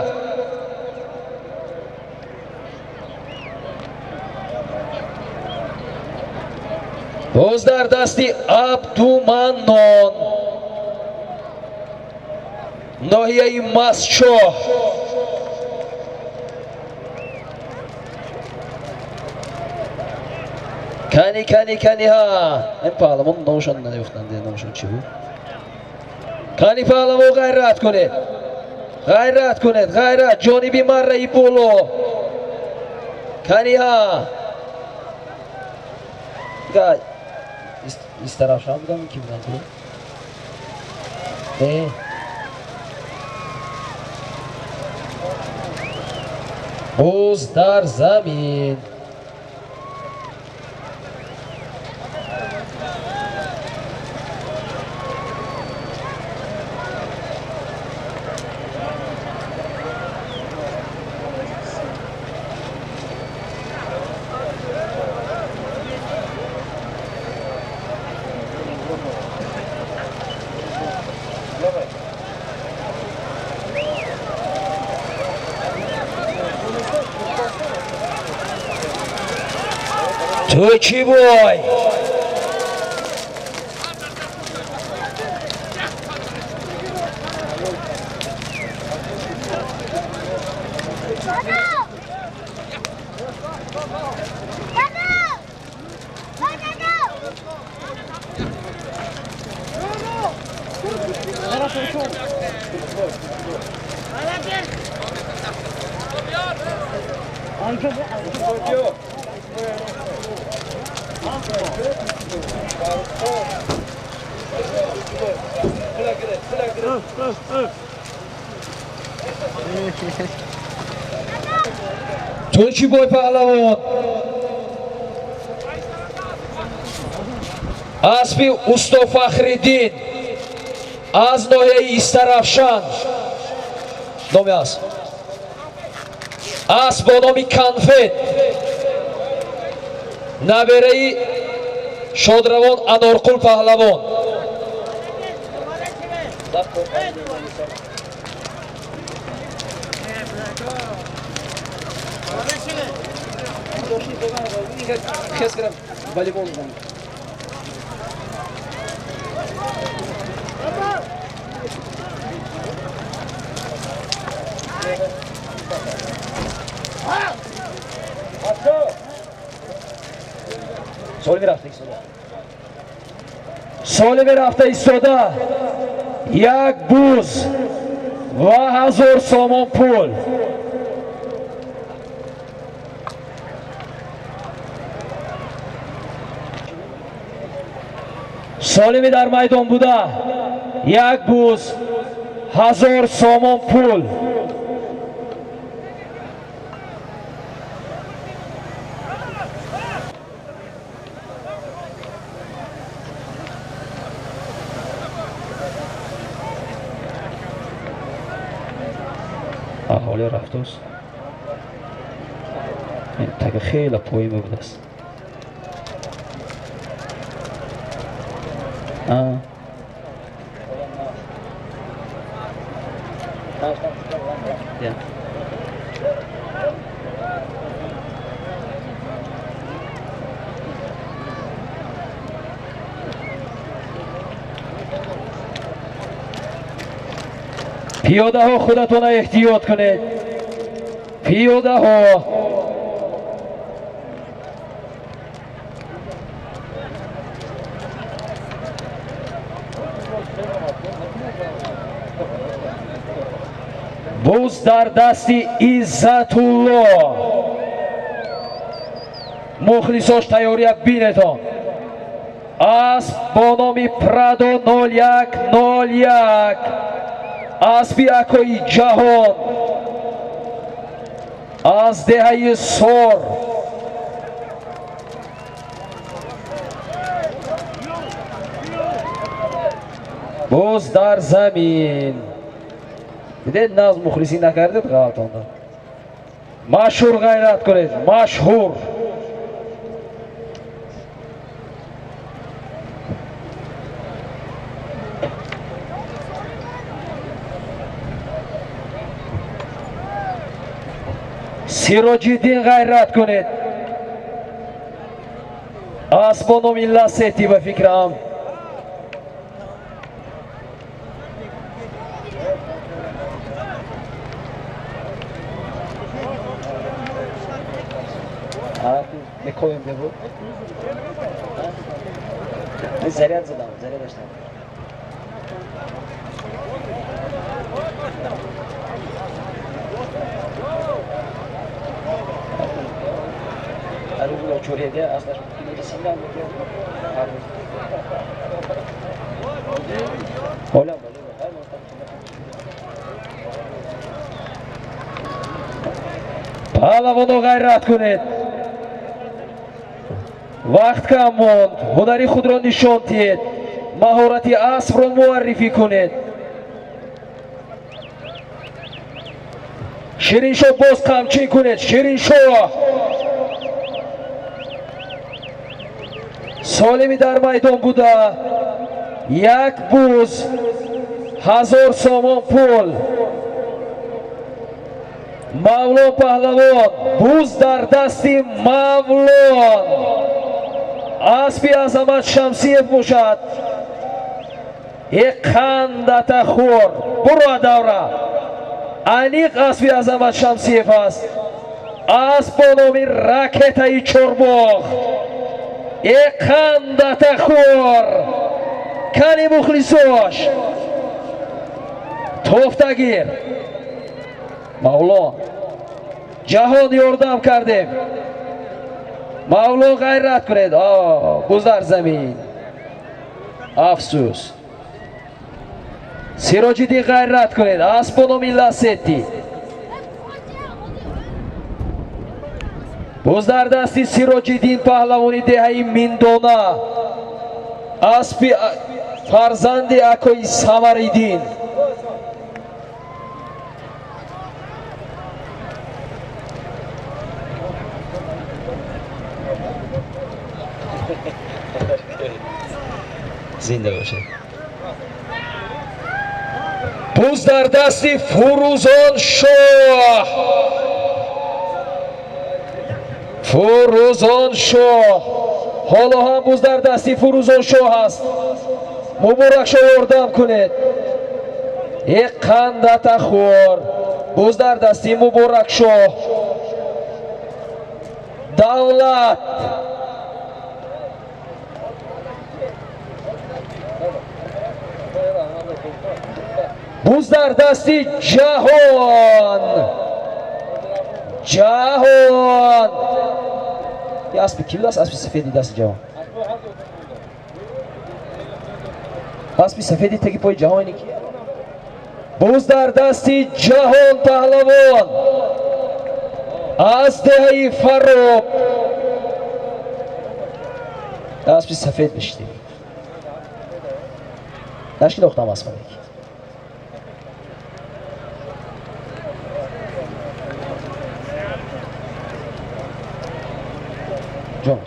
боз дар дасти Абдуманнон. ноҳияи Мастчоҳ. Кани ин паҳлавон номашон наёфтанд. номашон чӣ буд? Кани паҳлавон ғайрат кунед. ғайрат кунед. ғайрат. ҷониби марраи боло. Каниҳа. истарафшан будам ки будам пул. буз дар замин. Тӯчибой. Тӯчибой паҳлавон اسبی اوستا فخریدین از ناحیه ایسترافشان نامی است. اسب با نام کنفت نبره شادروان انارقل پهلوان. سالی رفته ایستاده یک بوز و 1000 سامان پول. سالمی در میدان بوده یک بوز 1000 سامان پول. احالی رفته است. این تک خیلی پایین بوده است. پیاده ها خودتون احتیاط کنید. پیاده ها بوز در دست عزت الله. مخلصاش تیاری بینتان. اسب با نام پرادو 0101 اسبی اکوی جهان از دهه سور. بوز در زمین. دیدید ناز مخلصی نکردید غلطان داد. مشهور غیرت کنید. مشهور. سیراج‌الدین غیرت کنید. اسبانو ملت سیتی به فکرم. میکنیم ببود. زریعت زدم. زریعت داشتم. Arıgula çoriyede aslında birisinden bakıyor. Hola, پهلوانو غیرت کنید. وقت کم موند. هنری خود را نشان دهید. مهارت اسب را معرفی کنید. شیرین شو باز قمچین کنید. شیرین شو سالمی در میدان بوده یک بوز 1000 سامان پول. مولان پهلوان بوز در دست مولان. اسبی عظمت شمسیف باشد. یک قندت خور برو دوره. انیق اسبی عظمت شمسیف است. اسب با نام رکتای چرباغ. یک قندت خور کنی مخلصاش توفتگیر. مولا جهان یاردم کردیم. مولا غیرت کنید. گذر زمین. افسوس. سیراج‌الدین غیرت کنید. اسبانو ملت سیتی. باز در دستی سیراج‌الدین پهلوانی دهه میندانه اسبی فرزند اکوی سمریدین زنده باشه. بوز در دستی فروزان شاه. فروزان شاه حالا هم بوز در دستی فروزان شاه است. مبارک شاه یاردم کنید. یک قندت خور. بوز در دستی مبارک شاه. دولت بوز در دستی جهان. جهان یه اسبی کی بود؟ اسبی سفیدی دست جهان. اسبی سفیدی تکی پای جهانی کی؟ بوز در دستی جهان پهلوان از دهی فراب. اسبی سفید بشتی داشتی دختم اسبی جان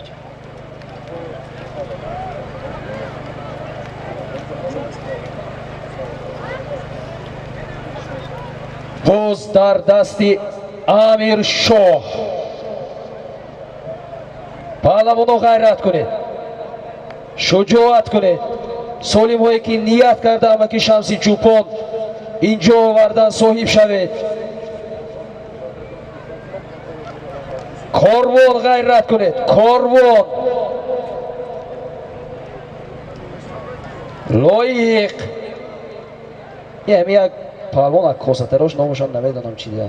بوز در دستی امیر شاه. پهلوانو غیرت کنید، شجاعت کنید. سالم هایی که نیت کرده اما که شمسی چوپان اینجا آوردن صاحب شوید. کاروان غیرت کنید. کاروان لایق. یه همی یک پهلوان یک کاساتراش نامشان نمیدانم چی دیگه.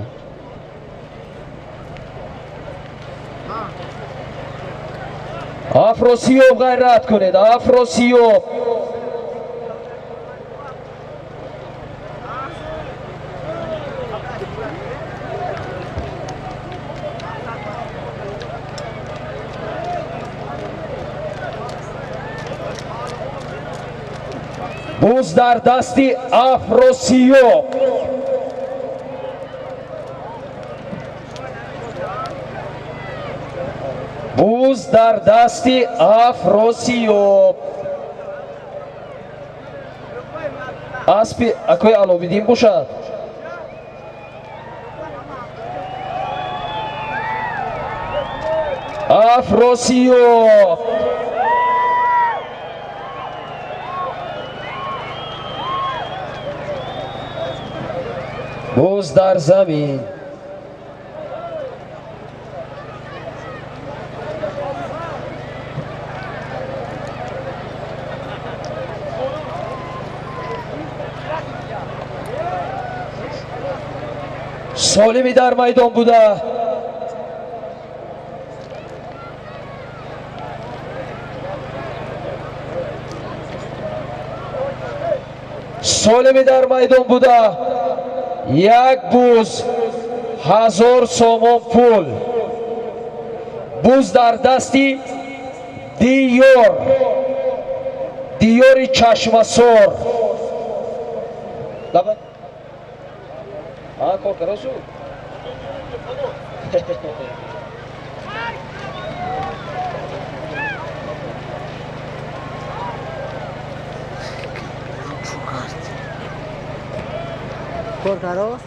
افراسیاب غیرت کنید. افراسیاب بوز در دستی افراسیاب. بوز در دستی افراسیاب. اسبی اکوی علاوالدین باشد. افراسیاب بوز در زمین. سالمی در میدان بوده. سالمی در میدان بوده. یک بوز 1000 سامان پول. بوز در دستی دیار. دیاری چشمسار. لبن کار کرو شو. کار کراس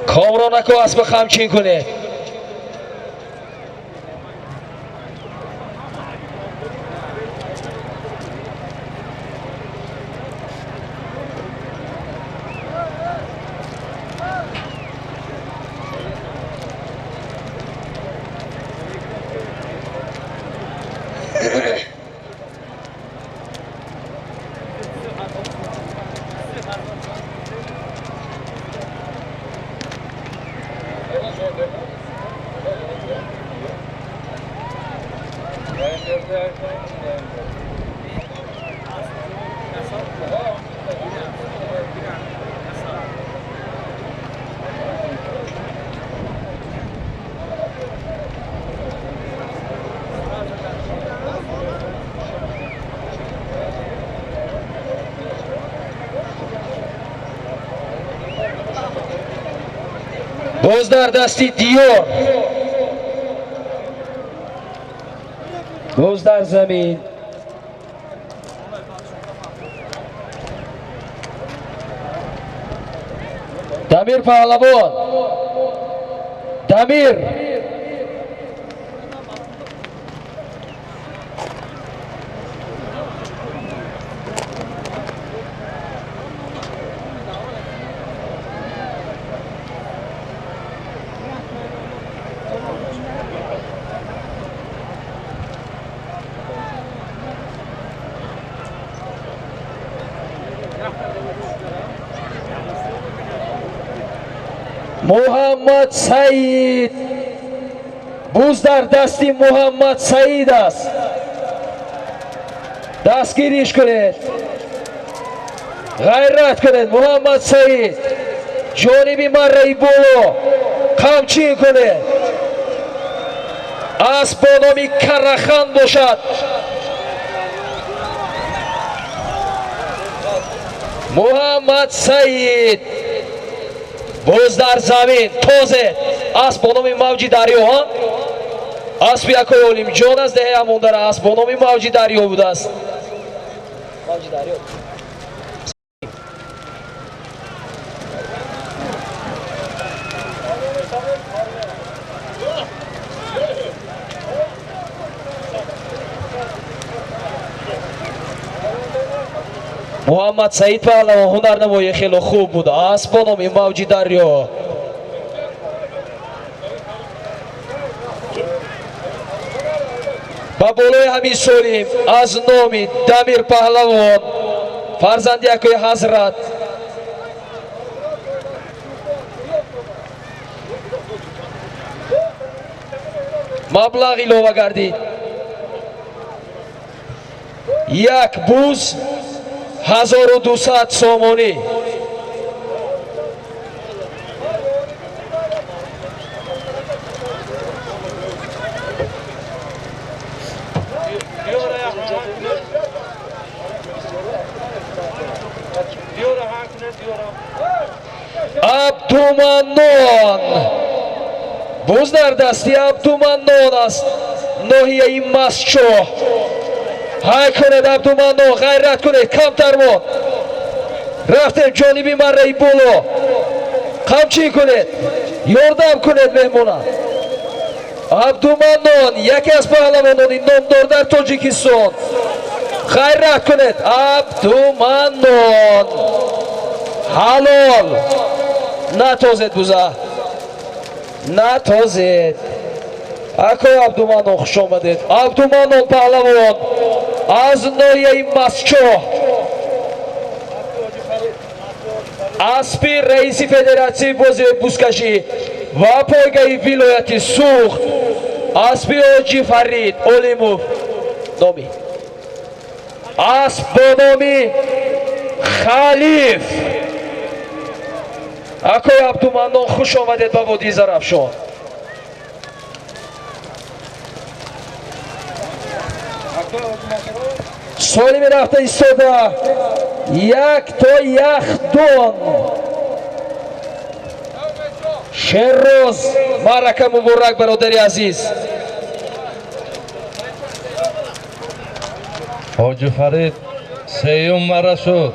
کامرا نکو اسب خمچین کنه. باز در دستی دیور، باز در زمین. دمیر پهلوان، دمیر محمد سعید، بوز در دستی محمد سعید است. دستگیریش کنید، غیرت کنید. محمد سعید جانبی مره بولو قمچین کنید. اسب با نام کرخان باشد. محمد سعید باز در زمین تازه اسب با نام موجی دریا. اسب یکای علیم جان از دهه همون در اسب با نام موجی دریا بوده است. موجی دریا محمد سعید پهلوان هنرنمایی خیلی خوب بود. اسب با نام موجی دریا. با بالای همین سولیم از نامی دمیر پهلوان فرزند یکای حضرت مبلغ ایلوه گردید. یک بوز 1200 سومانی. عبدالمنان بوز در دستی عبدالمنان است. ناحیه این مسچو های کنید. عبدالمنان غیرت کنید. کمتر بود رفتیم جانبی مره بولو قمچین کنید. یاردم کنید مهمونان. عبدالمنان یکی از پهلوانان نامدار در تاجیکستان. غیرت کنید. عبدالمنان حلال نتازید بوزه نتازید. اکای عبدالمنان خوش آمدید. عبدالمنان پهلوان از ناحیه مسچو اسبی رئیسی فدراسیون بازی بوزکشی و پایگاه ولایت سوخت اسبی حاجی فرید اولیموف نامی. اسب با نامی خلیف. اکای عبدالمنان خوش آمدید با وادی زرافشان. سالی می رفته ایستاده یک تا یخدان. شهروز معرکه مبارک برادری عزیز. حاجی فرید سیوم مره شد.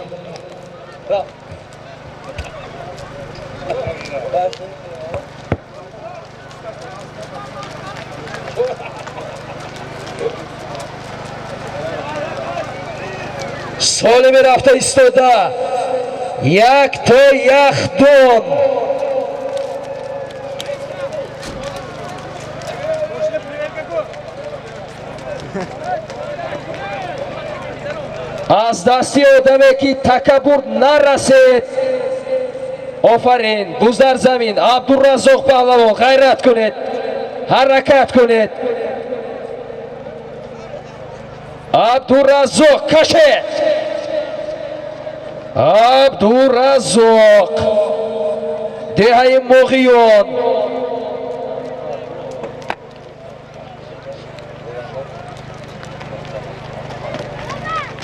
سالی می رفته ایستاده یک تا یخدان. از دستی آدمی که تکبر نرسید. آفرین. بوز در زمین عبدالرزاق پهلوان غیرت کنید. حرکت کنید. عبدالرزاق کشید. عبدالرزاق دهه مغیان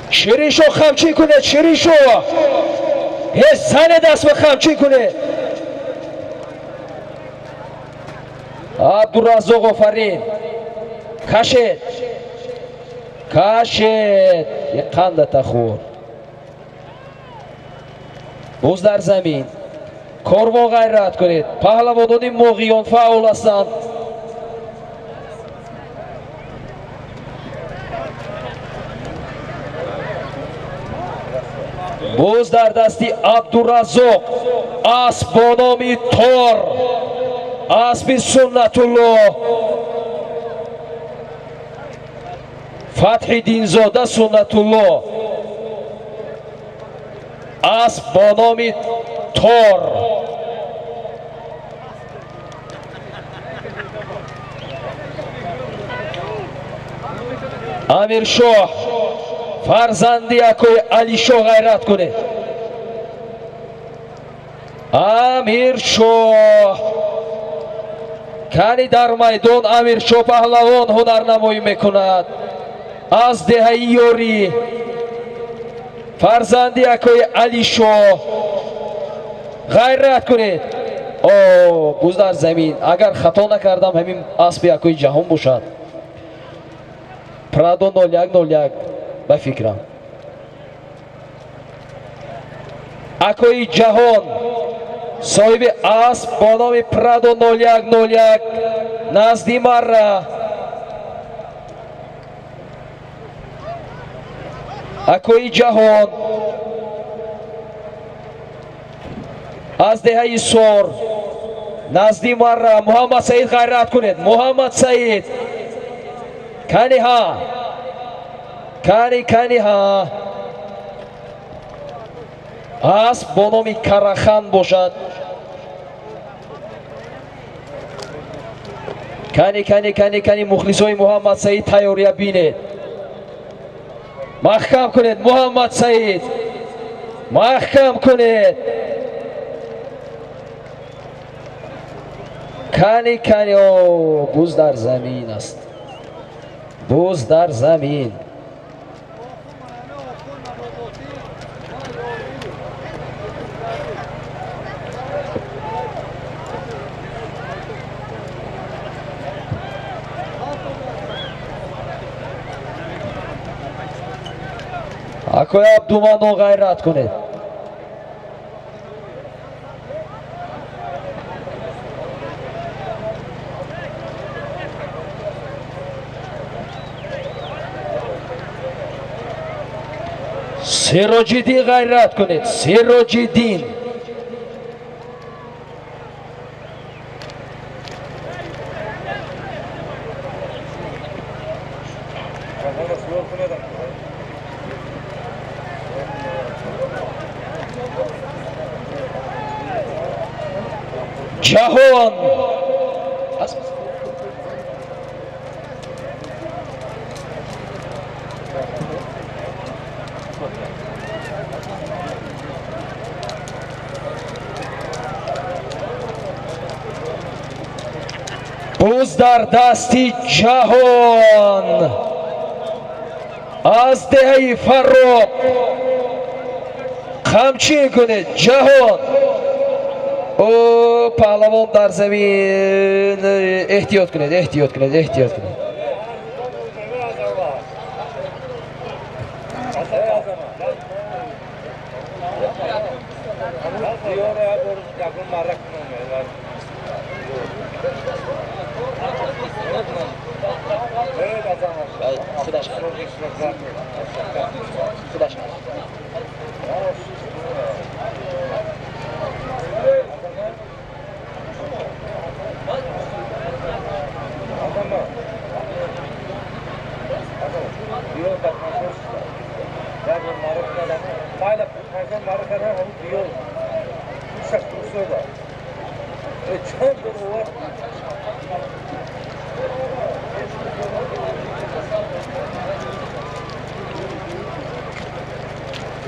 شیرینشو خمچین کنه شیرینشو یه زن دست به خمچین کنه عبدالرزاق آفرین کشید یه قند تخور باز در زمین کاروا غیرت کنید پهلوانان مغیان فعال هستند باز در دستی عبدالرزاق اسب با نام تار اسب سنت الله فتح دین زاده سنت الله اسب با نام تار امیر شاه فرزندی اکوی علی شاه غیرت کنه امیر شاه کنی در میدان امیر شاه پهلوان هنرنمایی میکند از دهه یوری فرزندی اکوی علی شاه غیرت کنید بوز در زمین اگر خطا نکردم همین اسب اکوی جهان باشد پرادو 0101 به فکرم اکوی جهان صاحب اسب با نام پرادو 0101 نزدی مره اکوی جهان از دهه سور نزدی مره محمد سعید غیرت کنید محمد سعید کنی ها کنی ها اسب با نام کرخان باشد کنی مخلصای محمد سعید تیاریه بینید محکم کنید محمد سعید محکم کنید کنی بوز در زمین است بوز در زمین اکوی عبدالمنان غیرت کنید سراج‌الدین غیرت کنید سراج‌الدین جهان بوز در دستی جهان از دهه فراق خمچین کنید جهان پهلوان در زمین احتیاط کنید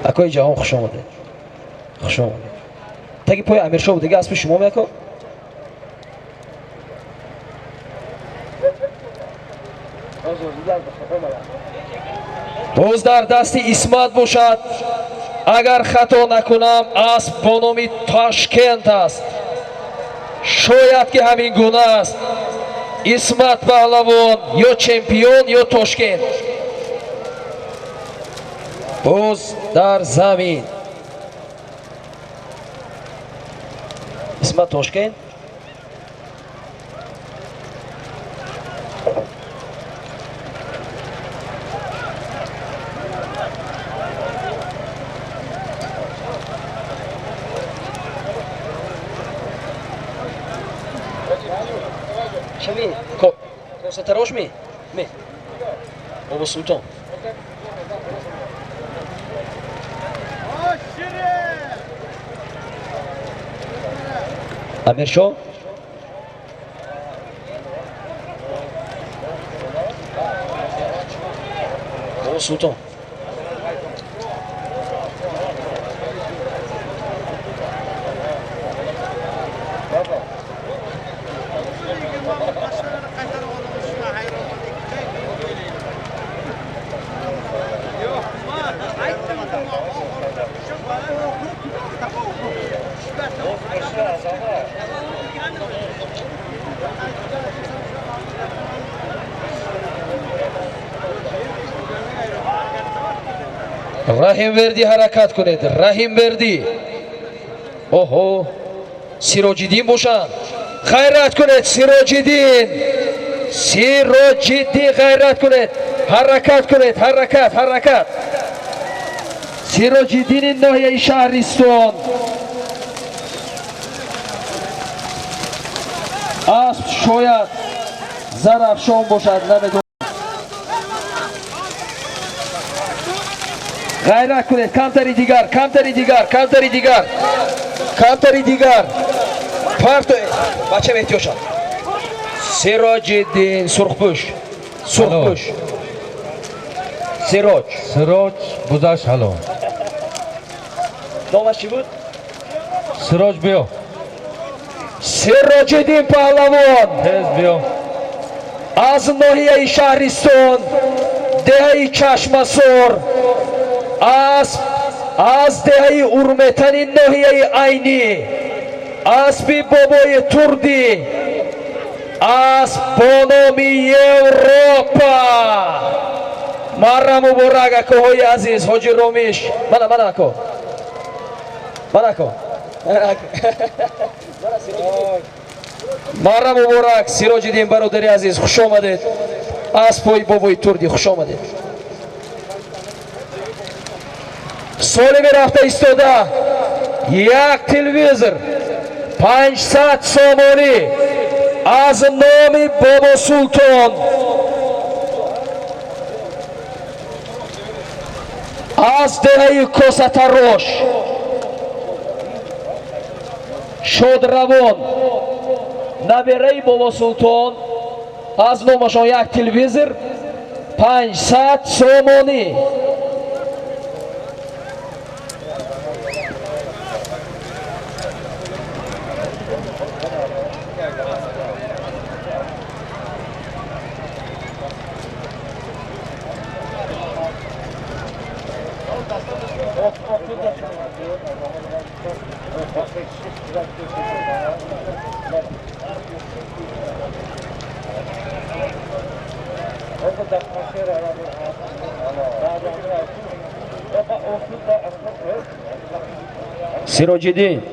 اکوی جهان خوش آمده خوش آمد. تگی پای امیرشاه بود دیگه اسب شما میکن. باز در دست اسمت باشد. اگر خطا نکنم اسب با نام تاشکент است. شاید که همین گونه است. اسمت پهلوان یا چمپیون یا تاشکент. باز در زمین اسمت تاشکент. شمی کنسنتراش می بابا سلطان امیرشاه بابا سلطان رحیم وردی حرکت کنید. رحیم وردی اوهو سیراج‌الدین باشن. غیرت کنید سیراج‌الدین. سیراج‌الدین غیرت کنید. حرکت کنید. حرکت سیراج‌الدین ناحیه شهرستان. اسب شاید زرافشان باشد نمیدونم. غیرت کنید. کمتری دیگر پرت بچه احتیاج سیراج‌الدین سرخپوش سراج گذشت الان. نامش چی بود؟ سراج بیا. سیراج‌الدین پهلوان تز بیا. از ناحیه شهرستان دهه چشمسار. از دهه ارمتن ناحیه عینی. اسب بابای تردی. اسب با نام یوروپا. مرا مبارک اکاهای عزیز حاجی رومیش. من اکا مرا مبارک سیراج‌الدین برادری عزیز خوش آمدید. اسبای بابای تردی خوش آمدید. سالی می رفته ایستاده یک تلویزر 500 سامانی از نام بابا سلطان. از دهه کوساتراش شادروان نبیره بابا سلطان. از نامشان یک تلویزر 500 سامانی. سیراج‌الدین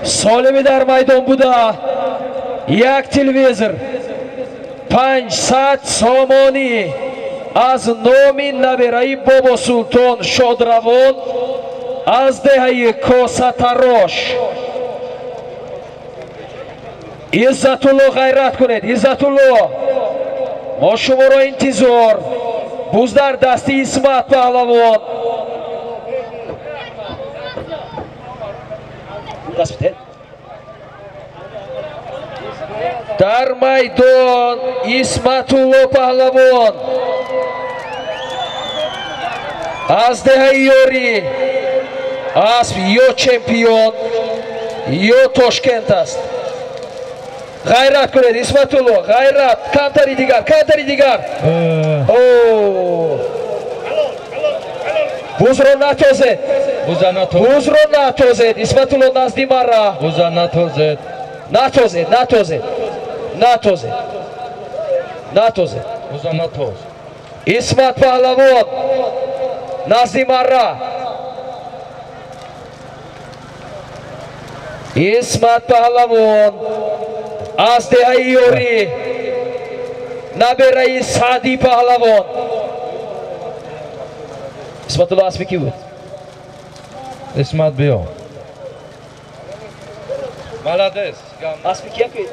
سالمی در میدان بوده یک تلویزر 500 سامانی از نام نبیره بابا سلطان شادروان از دهه کوساتراش. عزت الله غیرت کنید. عزت الله ما شما را انتظار. بوز در دست اسمت پهلوان. در میدان اسمت الله پهلوان از دهیاری اسب یا چمپیون یا تاشکент است. غیرت کنید اسمت الله، غیرت. کمتری دیگر. بوز رو نتازد، اسمت الله نزدی مرا. نتازد. اسمت پهلوان نزدی مرا. اسمت پهلوان از دهیاری نبرای سعدی پهلوان. اسمت الله اسمی کی بود؟ اسمت بیا. Молодец. اسمی کی بود؟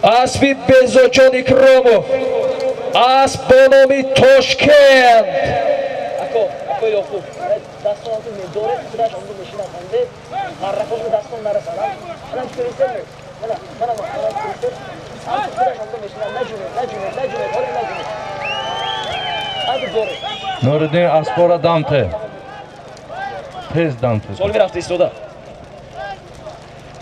اسمی بزرجان اکرامو اسب با نام تاشکент. اکو یاکوب دستان تو میداره خودش اون رو میشینه خنده حرکات دستان نرسانم الان کریستل من کریستل خودش اون رو میشینه نجونه هادی دوره Nuruddin Aspora Dante. Tez Dante. سول میرفت ایستاده